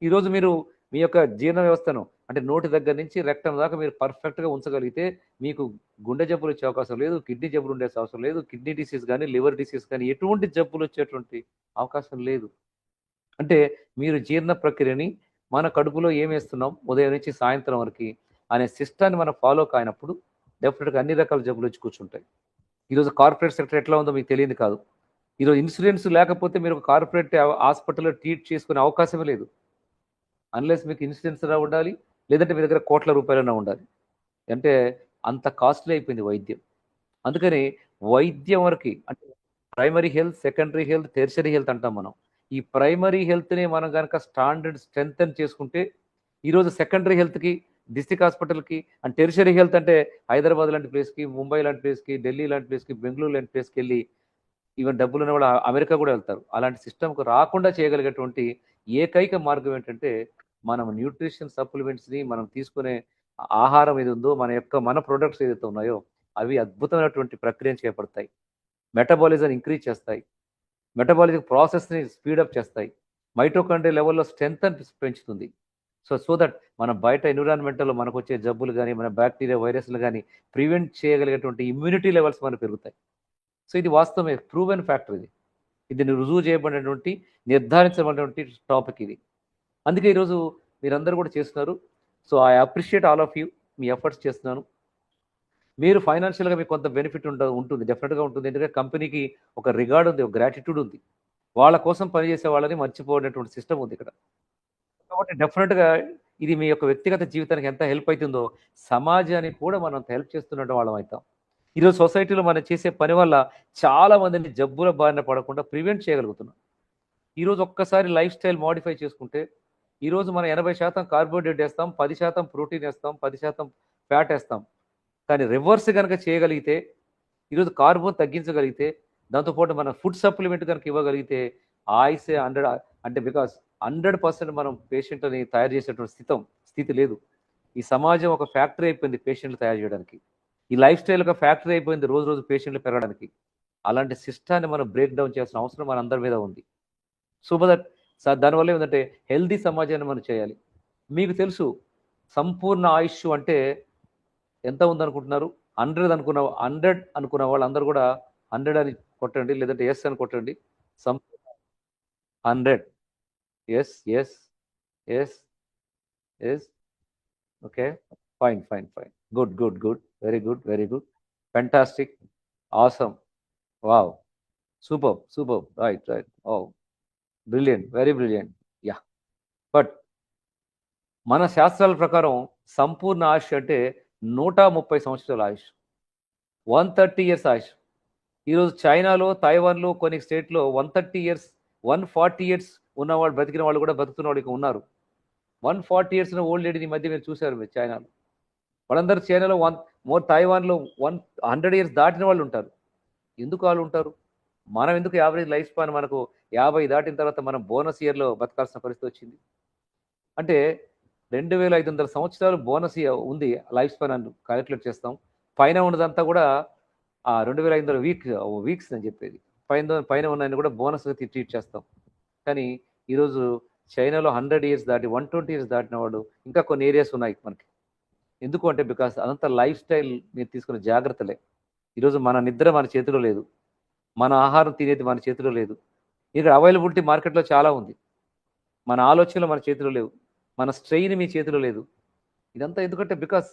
A: ఈరోజు మీరు మీ యొక్క జీర్ణ వ్యవస్థను, అంటే నోటి దగ్గర నుంచి రెక్టం దాకా మీరు పర్ఫెక్ట్గా ఉంచగలిగితే మీకు గుండె జబ్బులు వచ్చే అవకాశం లేదు, కిడ్నీ జబ్బులు ఉండే అవసరం లేదు, కిడ్నీ డిసీజ్ కానీ, లివర్ డిసీజ్ కానీ, ఎటువంటి జబ్బులు వచ్చేటువంటి అవకాశం లేదు. అంటే మీరు జీర్ణ ప్రక్రియని, మన కడుపులో ఏం వేస్తున్నాం ఉదయం నుంచి సాయంత్రం వరకు అనే సిస్టాన్ని మనం ఫాలో కానప్పుడు డెఫినెట్గా అన్ని రకాల జబ్బులు వచ్చి కూర్చుంటాయి. ఈరోజు కార్పొరేట్ సెక్టర్ ఎట్లా ఉందో మీకు తెలియదు కాదు. ఈరోజు ఇన్సూరెన్స్ లేకపోతే మీరు ఒక కార్పొరేట్ హాస్పిటల్లో ట్రీట్ చేసుకునే అవకాశమే లేదు. అన్లెస్ మీకు ఇన్సూరెన్స్ ఉండాలి, లేదంటే మీ దగ్గర కోట్ల రూపాయలైనా ఉండాలి. అంటే అంత కాస్ట్లీ అయిపోయింది వైద్యం. అందుకని వైద్యం వరకు, అంటే primary health, secondary health, tertiary health అంటాం మనం. ఈ ప్రైమరీ హెల్త్ని మనం కనుక స్టాండర్డ్ స్ట్రెంథెన్ చేసుకుంటే, ఈరోజు సెకండరీ హెల్త్కి, డిస్ట్రిక్ట్ హాస్పిటల్కి, అండ్ టెర్షరీ హెల్త్ అంటే హైదరాబాద్ లాంటి ప్లేస్కి, ముంబై లాంటి ప్లేస్కి, ఢిల్లీ లాంటి ప్లేస్కి, బెంగళూరు లాంటి ప్లేస్కి వెళ్ళి, ఈవెన్ డబ్బులు ఉన్న వాళ్ళు అమెరికా కూడా వెళ్తారు. అలాంటి సిస్టమ్కు రాకుండా చేయగలిగేటువంటి ఏకైక మార్గం ఏంటంటే, మనం న్యూట్రిషన్ సప్లిమెంట్స్ని మనం తీసుకునే ఆహారం ఏది ఉందో, మన ప్రొడక్ట్స్ ఏదైతే ఉన్నాయో అవి అద్భుతమైనటువంటి ప్రక్రియను చేపడతాయి. మెటబాలిజం ఇంక్రీజ్ చేస్తాయి, మెటబాలిజం ప్రాసెస్ని స్పీడప్ చేస్తాయి, మైటోకాండ్రియా లెవెల్లో స్ట్రెంత్ పెంచుతుంది. సో దట్ మన బయట ఎన్విరాన్మెంట్లో మనకు వచ్చే జబ్బులు కానీ, మన బ్యాక్టీరియా, వైరస్లు కానీ ప్రివెంట్ చేయగలిగేటువంటి ఇమ్యూనిటీ లెవెల్స్ మనకు పెరుగుతాయి. సో ఇది వాస్తవమే, ప్రూవెన్ ఫ్యాక్టర్. ఇది రుజువు చేయబడినటువంటి, నిర్ధారించబడినటువంటి టాపిక్ ఇది. అందుకే ఈరోజు మీరందరూ కూడా చేస్తున్నారు. So I appreciate all of you. Me efforts చేస్తున్నాను. మీరు ఫైనాన్షియల్గా మీకు కొంత బెనిఫిట్ ఉంటుంది, డెఫినెట్గా ఉంటుంది. ఎందుకంటే కంపెనీకి ఒక రిగార్డ్ ఉంది, ఒక గ్రాటిట్యూడ్ ఉంది. వాళ్ళ కోసం పనిచేసే వాళ్ళని మర్చిపోయినటువంటి సిస్టమ్ ఉంది ఇక్కడ. కాబట్టి డెఫినెట్గా ఇది మీ యొక్క వ్యక్తిగత జీవితానికి ఎంత హెల్ప్ అవుతుందో, సమాజానికి కూడా మనం హెల్ప్ చేస్తున్న వాళ్ళం అవుతాం. ఈరోజు సొసైటీలో మనం చేసే పని వల్ల చాలా మందిని జబ్బుల బారిన పడకుండా ప్రివెంట్ చేయగలుగుతున్నాం. ఈరోజు ఒక్కసారి లైఫ్ స్టైల్ మోడిఫై చేసుకుంటే, ఈరోజు మనం 80% కార్బోహైడ్రేట్ వేస్తాం, 10% ప్రోటీన్ వేస్తాం, 10% ఫ్యాట్ వేస్తాం. కానీ రివర్స్ కనుక చేయగలిగితే, ఈరోజు కార్బోన్ తగ్గించగలిగితే, దాంతోపాటు మన ఫుడ్ సప్లిమెంట్ కనుక ఇవ్వగలిగితే, ఆయుసే 100, అంటే బికాస్ 100% మనం పేషెంట్ని తయారు చేసేటువంటి స్థితి లేదు. ఈ సమాజం ఒక ఫ్యాక్టరీ అయిపోయింది పేషెంట్లు తయారు చేయడానికి. ఈ లైఫ్ స్టైల్ ఒక ఫ్యాక్టరీ అయిపోయింది రోజు రోజు పేషెంట్లు పెరగడానికి. అలాంటి సిస్టాన్ని మనం బ్రేక్ డౌన్ చేయాల్సిన అవసరం మన అందరి మీద ఉంది. సో దట్ దానివల్ల ఏంటంటే హెల్దీ సమాజాన్ని మనం చేయాలి. మీకు తెలుసు, సంపూర్ణ ఆయుష్ అంటే ఎంత ఉందనుకుంటున్నారు? 100 అనుకున్న వాళ్ళందరూ కూడా 100 అని కొట్టండి, లేదంటే ఎస్ అని కొట్టండి. 100. Yes yes yes yes. Okay, fine fine fine, good good good, very good very good, fantastic, awesome, wow, super super, right right, oh brilliant, very brilliant, yeah. But మన శాస్త్రాల ప్రకారం సంపూర్ణ ఆయుష్ అంటే 130 సంవత్సరాల ఆయుష్, 130 ఇయర్స్ ఆయుష్. ఈరోజు చైనాలో, తైవాన్లో, కొన్ని స్టేట్లో 130 ఇయర్స్, 140 ఇయర్స్ ఉన్నవాళ్ళు, బ్రతికిన వాళ్ళు కూడా బతుకుతున్న వాళ్ళు ఉన్నారు. 140 ఇయర్స్ ఓల్డ్ లేడీని మధ్య మీరు చూశారు మీరు చైనాలో. వాళ్ళందరూ చైనాలో తైవాన్లో 100 years దాటిన వాళ్ళు ఉంటారు. ఎందుకు వాళ్ళు ఉంటారు? మనం ఎందుకు యావరేజ్ లైఫ్ స్పాన్ మనకు 50 దాటిన తర్వాత మనం బోనస్ ఇయర్‌లో బతకాల్సిన పరిస్థితి వచ్చింది? అంటే 2500 సంవత్సరాలు బోనస్ ఉంది లైఫ్ స్పాన్ అని కాలిక్యులేట్ చేస్తాం. పైన ఉన్నదంతా కూడా 2500 వీక్స్ అని చెప్పేది. పైన పైన ఉన్నన్ని కూడా బోనస్‌గా ట్రీట్ చేస్తాం. కానీ ఈరోజు చైనాలో 100 ఇయర్స్ దాటి 120 ఇయర్స్ దాటిన వాడు ఇంకా కొన్ని ఏరియాస్ ఉన్నాయి మనకి. ఎందుకు అంటే బికాస్ అదంతా లైఫ్ స్టైల్ మీరు తీసుకున్న జాగ్రత్తలే. ఈరోజు మన నిద్ర మన చేతిలో లేదు. మన ఆహారం తినేది మన చేతిలో లేదు. ఇక్కడ అవైలబిలిటీ మార్కెట్‌లో చాలా ఉంది. మన ఆలోచనలు మన చేతిలో లేవు. మన స్ట్రెయిన్ మీ చేతిలో లేదు. ఇదంతా ఎందుకంటే బికాస్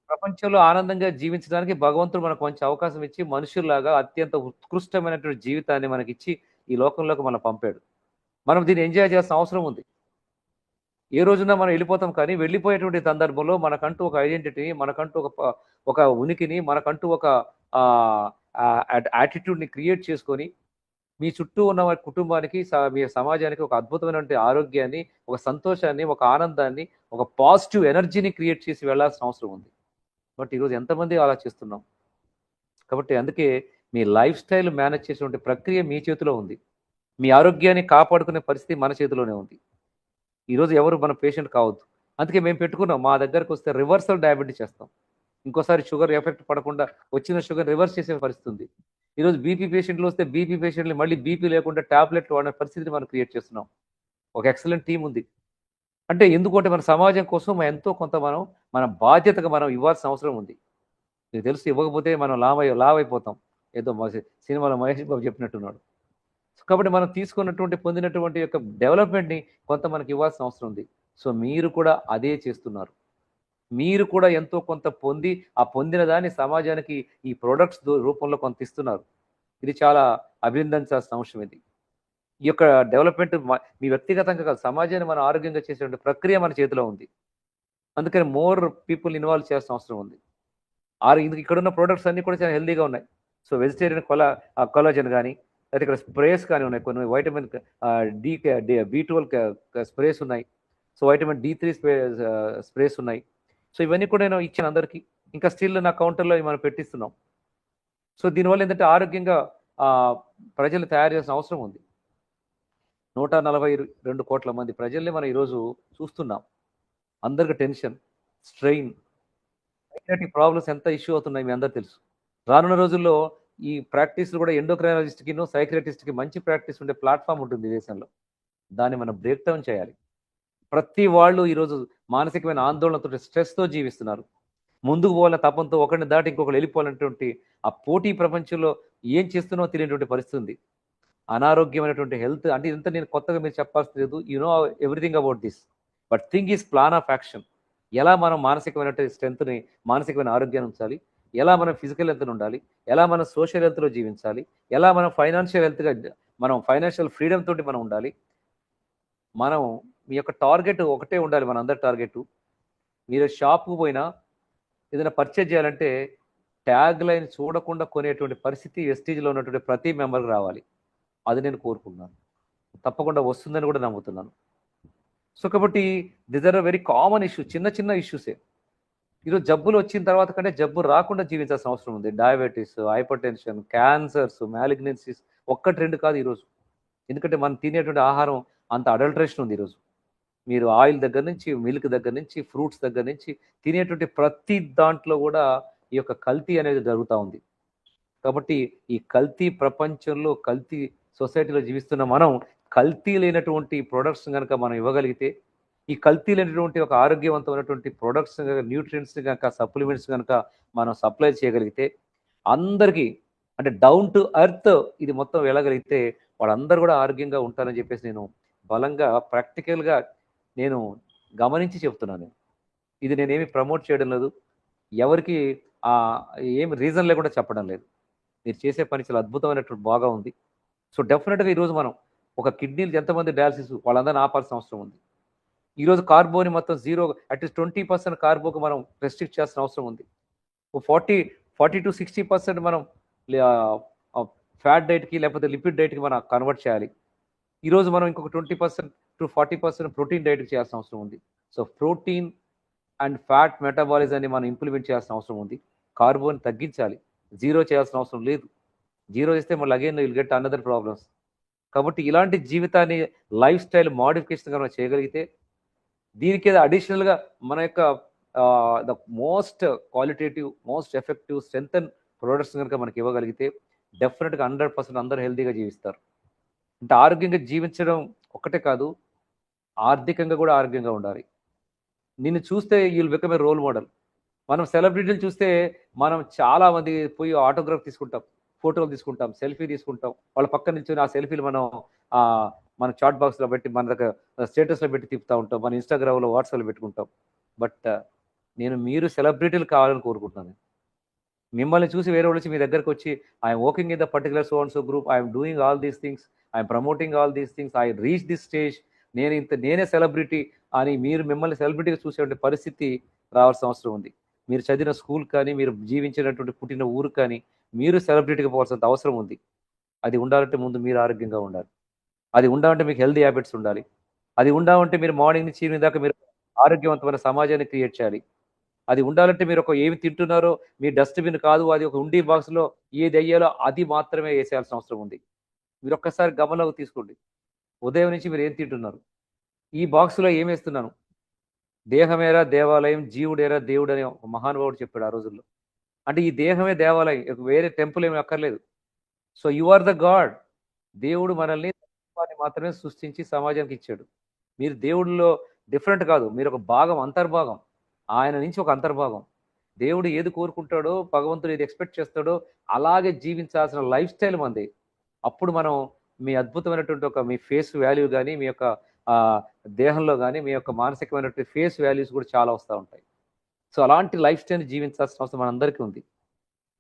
A: ప్రపంచంలో ఆనందంగా జీవించడానికి భగవంతుడు మనకు మంచి అవకాశం ఇచ్చి మనుషుల్లాగా అత్యంత ఉత్కృష్టమైనటువంటి జీవితాన్ని మనకిచ్చి ఈ లోకంలోకి మనం పంపాడు. మనం దీన్ని ఎంజాయ్ చేయాల్సిన అవసరం ఉంది. ఏ రోజున మనం వెళ్ళిపోతాం కానీ వెళ్ళిపోయేటువంటి సందర్భంలో మనకంటూ ఒక ఐడెంటిటీని, మనకంటూ ఒక ఉనికిని, మనకంటూ ఒక యాటిట్యూడ్‌ని క్రియేట్ చేసుకొని మీ చుట్టూ ఉన్న వారి కుటుంబానికి, మీ సమాజానికి ఒక అద్భుతమైనటువంటి ఆరోగ్యాన్ని, ఒక సంతోషాన్ని, ఒక ఆనందాన్ని, ఒక పాజిటివ్ ఎనర్జీని క్రియేట్ చేసి వెళ్ళాల్సిన అవసరం ఉంది. బట్ ఈరోజు ఎంతమంది అలా చేస్తున్నాం? కాబట్టి అందుకే మీ లైఫ్ స్టైల్ మేనేజ్ చేసేటువంటి ప్రక్రియ మీ చేతిలో ఉంది. మీ ఆరోగ్యాన్ని కాపాడుకునే పరిస్థితి మన చేతిలోనే ఉంది. ఈరోజు ఎవరు మన పేషెంట్ కావద్దు. అందుకే మేము పెట్టుకున్నాం. మా దగ్గరకు వస్తే రివర్సల్ డయాబెటిస్ చేస్తాం. ఇంకోసారి షుగర్ ఎఫెక్ట్ పడకుండా వచ్చిన షుగర్ రివర్స్ చేసే పరిస్థితి ఉంది. ఈరోజు బీపీ పేషెంట్లు వస్తే బీపీ పేషెంట్లు మళ్ళీ బీపీ లేకుండా టాబ్లెట్లు వాడే పరిస్థితిని మనం క్రియేట్ చేస్తున్నాం. ఒక ఎక్సలెంట్ టీం ఉంది. అంటే ఎందుకంటే మన సమాజం కోసం ఎంతో కొంత మన బాధ్యతగా మనం ఇవ్వాల్సిన అవసరం ఉంది. మీకు తెలుసు ఇవ్వకపోతే మనం లావైపోతాం. ఏదో సినిమాలో మహేష్ బాబు చెప్పినట్టున్నాడు. కాబట్టి మనం తీసుకున్నటువంటి పొందినటువంటి యొక్క డెవలప్మెంట్‌ని కొంత మనకి ఇవ్వాల్సిన అవసరం ఉంది. సో మీరు కూడా అదే చేస్తున్నారు. మీరు కూడా ఎంతో కొంత పొంది, ఆ పొందిన దాన్ని సమాజానికి ఈ ప్రొడక్ట్స్ రూపంలో కొంత ఇస్తున్నారు. ఇది చాలా అభినందించాల్సిన అంశం ఇది. ఈ యొక్క డెవలప్మెంట్ మీ వ్యక్తిగతంగా కాదు, సమాజాన్ని మనం ఆరోగ్యంగా చేసేటువంటి ప్రక్రియ మన చేతిలో ఉంది. అందుకని మోర్ పీపుల్ ఇన్వాల్వ్ చేయాల్సిన అవసరం ఉంది. ఇక్కడున్న ప్రొడక్ట్స్ అన్నీ కూడా చాలా హెల్తీగా ఉన్నాయి. సో వెజిటేరియన్ కొలాజన్ గానీ, లేకపోతే ఇక్కడ స్ప్రేస్ కానీ ఉన్నాయి. కొన్ని వైటమిన్ B12 స్ప్రేస్ ఉన్నాయి. సో వైటమిన్ D3 స్ప్రేస్ ఉన్నాయి. సో ఇవన్నీ కూడా నేను ఇచ్చాను అందరికీ. ఇంకా స్టిల్ నా కౌంటర్‌లో మనం పెట్టిస్తున్నాం. సో దీనివల్ల ఏంటంటే ఆరోగ్యంగా ప్రజలు తయారు చేయాల్సిన అవసరం ఉంది. 142 కోట్ల మంది ప్రజల్ని మనం ఈరోజు చూస్తున్నాం. అందరికి టెన్షన్, స్ట్రెయిన్, సైకియాట్రిక్ ప్రాబ్లమ్స్ ఎంత ఇష్యూ అవుతున్నాయి మీ అందరికీ తెలుసు. రానున్న రోజుల్లో ఈ ప్రాక్టీస్‌లు కూడా ఎండోక్రైనాలజిస్ట్‌కిను, సైకియాట్రిస్ట్‌కి మంచి ప్రాక్టీస్ ఉండే ప్లాట్‌ఫామ్ ఉంటుంది దేశంలో. దాన్ని మనం బ్రేక్ డౌన్ చేయాలి. ప్రతి వాళ్ళు ఈరోజు మానసికమైన ఆందోళనతో, స్ట్రెస్‌తో జీవిస్తున్నారు. ముందుకు పోవాలన్న తపంతో ఒకరిని దాటి ఇంకొకరు వెళ్ళిపోవాలనేటువంటి ఆ పోటీ ప్రపంచంలో ఏం చేస్తున్నామో తెలియనటువంటి పరిస్థితి ఉంది. అనారోగ్యమైనటువంటి హెల్త్ అంటే ఇదంతా నేను కొత్తగా మీరు చెప్పాల్సిన లేదు. You know everything about this. But thing is plan of action. ఎలా మనం మానసికమైనటువంటి స్ట్రెంత్‌ని, మానసికమైన ఆరోగ్యాన్ని ఉంచాలి? ఎలా మనం ఫిజికల్ హెల్త్‌ని ఉండాలి? ఎలా మనం సోషల్ హెల్త్‌లో జీవించాలి? ఎలా మనం ఫైనాన్షియల్ ఫ్రీడమ్ తోటి మనం ఉండాలి? మనం మీ యొక్క టార్గెట్ ఒకటే ఉండాలి. మనందరి టార్గెట్ మీరు షాప్‌కి పోయినా ఏదైనా పర్చేజ్ చేయాలంటే ట్యాగ్ లైన్ చూడకుండా కొనేటువంటి పరిస్థితి వెస్టీజ్‌లో ఉన్నటువంటి ప్రతి మెంబర్‌కి రావాలి. అది నేను కోరుకుంటున్నాను. తప్పకుండా వస్తుందని కూడా నమ్ముతున్నాను. సో కాబట్టి these are very common issue. చిన్న చిన్న ఇష్యూసే. ఈరోజు జబ్బులు వచ్చిన తర్వాత కంటే జబ్బు రాకుండా జీవించాల్సిన అవసరం ఉంది. Diabetes, hyper tension, cancers, malignancies 1, 2 కాదు ఈరోజు. ఎందుకంటే మనం తినేటువంటి ఆహారం అంత అడల్ట్రేషన్ ఉంది ఈరోజు. మీరు ఆయిల్ దగ్గర నుంచి, మిల్క్ దగ్గర నుంచి, ఫ్రూట్స్ దగ్గర నుంచి తినేటువంటి ప్రతి దాంట్లో కూడా ఈ యొక్క కల్తీ అనేది జరుగుతూ ఉంది. కాబట్టి ఈ కల్తీ ప్రపంచంలో, కల్తీ సొసైటీలో జీవిస్తున్న మనం కల్తీ లేనటువంటి ప్రొడక్ట్స్ కనుక మనం ఇవ్వగలిగితే, ఈ కల్తీ లేనటువంటి ఒక ఆరోగ్యవంతమైనటువంటి ప్రొడక్ట్స్, న్యూట్రియంట్స్ కనుక, సప్లిమెంట్స్ కనుక మనం సప్లై చేయగలిగితే అందరికీ అంటే డౌన్ టు ఎర్త్ ఇది మొత్తం వెళ్ళగలిగితే వాళ్ళందరూ కూడా ఆరోగ్యంగా ఉంటారని చెప్పేసి నేను బలంగా ప్రాక్టికల్గా నేను గమనించి చెప్తున్నాను. ఇది నేనేమి ప్రమోట్ చేయడం లేదు. ఎవరికి ఏమి రీజన్ లేకుండా చెప్పడం లేదు. మీరు చేసే పని చాలా అద్భుతమైనటువంటి బాగా ఉంది. సో డెఫినెట్గా ఈరోజు మనం ఒక కిడ్నీలు ఎంతమంది డయాలసిస్ వాళ్ళందరినీ ఆపాల్సిన అవసరం ఉంది. ఈరోజు కార్బోని మొత్తం జీరో, అట్లీస్ట్ 20% కార్బోకి మనం రెస్ట్రిక్ట్ చేయాల్సిన అవసరం ఉంది. 40-60% మనం ఫ్యాట్ డైట్కి లేకపోతే లిపిడ్ డైట్కి మనం కన్వర్ట్ చేయాలి. ఈరోజు మనం ఇంకొక 20% to 40% ప్రోటీన్ డైట్కి చేయాల్సిన అవసరం ఉంది. సో ప్రోటీన్ అండ్ ఫ్యాట్ మెటబాలిజాన్ని మనం ఇంప్లిమెంట్ చేయాల్సిన అవసరం ఉంది. కార్బన్ తగ్గించాలి, జీరో చేయాల్సిన అవసరం లేదు. జీరో చేస్తే మళ్ళీ again will get another problems. కాబట్టి ఇలాంటి జీవితాన్ని లైఫ్ స్టైల్ మోడిఫికేషన్ కనుక చేయగలిగితే, దీనికి అడిషనల్గా మన యొక్క the most qualitative, most effective strength products కనుక మనకి ఇవ్వగలిగితే డెఫినెట్గా 100% అందరూ హెల్తీగా జీవిస్తారు. అంటే ఆరోగ్యంగా జీవించడం ఒక్కటే కాదు, ఆర్థికంగా కూడా ఆరోగ్యంగా ఉండాలి. నిన్ను చూస్తే you'll become a role model. మనం సెలబ్రిటీలు చూస్తే మనం చాలా మంది పోయి ఆటోగ్రాఫ్ తీసుకుంటాం, ఫోటోలు తీసుకుంటాం, సెల్ఫీ తీసుకుంటాం. వాళ్ళ పక్కన నిల్చొని ఆ సెల్ఫీలు మనం ఆ, మన చాట్ బాక్స్లో పెట్టి మన దగ్గర స్టేటస్లో పెట్టి తిప్పుతూ ఉంటాం, మన ఇన్స్టాగ్రామ్లో, వాట్సాప్లో పెట్టుకుంటాం. బట్ మీరు సెలబ్రిటీలు కావాలని కోరుకుంటున్నాను. మిమ్మల్ని చూసి వేరే వాళ్ళు వచ్చి మీ దగ్గరకు వచ్చి I'm working in the particular so and so group, I'm doing all these things, I'm promoting all these things, I reach this stage, నేనే సెలబ్రిటీ అని మిమ్మల్ని సెలబ్రిటీగా చూసే పరిస్థితి రావాల్సిన అవసరం ఉంది. మీరు చదివిన స్కూల్ కానీ, మీరు జీవించినటువంటి పుట్టిన ఊరు కానీ, మీరు సెలబ్రిటీగా పోవాల్సినంత అవసరం ఉంది. అది ఉండాలంటే ముందు మీరు ఆరోగ్యంగా ఉండాలి. అది ఉండాలంటే మీకు హెల్తీ హ్యాబిట్స్ ఉండాలి. అది ఉండాలంటే మీరు మార్నింగ్ నుంచి ఈవినింగ్ దాకా మీరు ఆరోగ్యవంతమైన సమాజాన్ని క్రియేట్ చేయాలి. అది ఉండాలంటే మీరు ఏమి తింటున్నారో మీ డస్ట్బిన్ కాదు, అది ఒక ఉండి బాక్స్లో ఏది అయ్యాలో అది మాత్రమే వేసేయాల్సిన అవసరం ఉంది. మీరు ఒక్కసారి గమనంలోకి తీసుకోండి, ఉదయం నుంచి మీరు ఏం తింటున్నారు, ఈ బాక్స్లో ఏం వేస్తున్నాను. దేహమేరా దేవాలయం, జీవుడేరా దేవుడు అని ఒక మహానుభావుడు చెప్పాడు ఆ రోజుల్లో. అంటే ఈ దేహమే దేవాలయం, వేరే టెంపుల్ ఏమి అక్కర్లేదు. So you are the god. దేవుడు మనల్ని మాత్రమే సృష్టించి సమాజానికి ఇచ్చాడు. మీరు దేవుడిలో డిఫరెంట్ కాదు, మీరు ఒక భాగం, అంతర్భాగం. ఆయన నుంచి ఒక అంతర్భాగం. దేవుడు ఏది కోరుకుంటాడో, భగవంతుడు ఏది ఎక్స్పెక్ట్ చేస్తాడో అలాగే జీవించాల్సిన లైఫ్ స్టైల్ మంది. అప్పుడు మనం మీ అద్భుతమైనటువంటి మీ ఫేస్ వాల్యూ కానీ, మీ యొక్క దేహంలో కానీ, మీ యొక్క మానసికమైనటువంటి ఫేస్ వాల్యూస్ కూడా చాలా వస్తూ ఉంటాయి. సో అలాంటి లైఫ్ స్టైల్ జీవించాల్సిన అవసరం మనందరికీ ఉంది.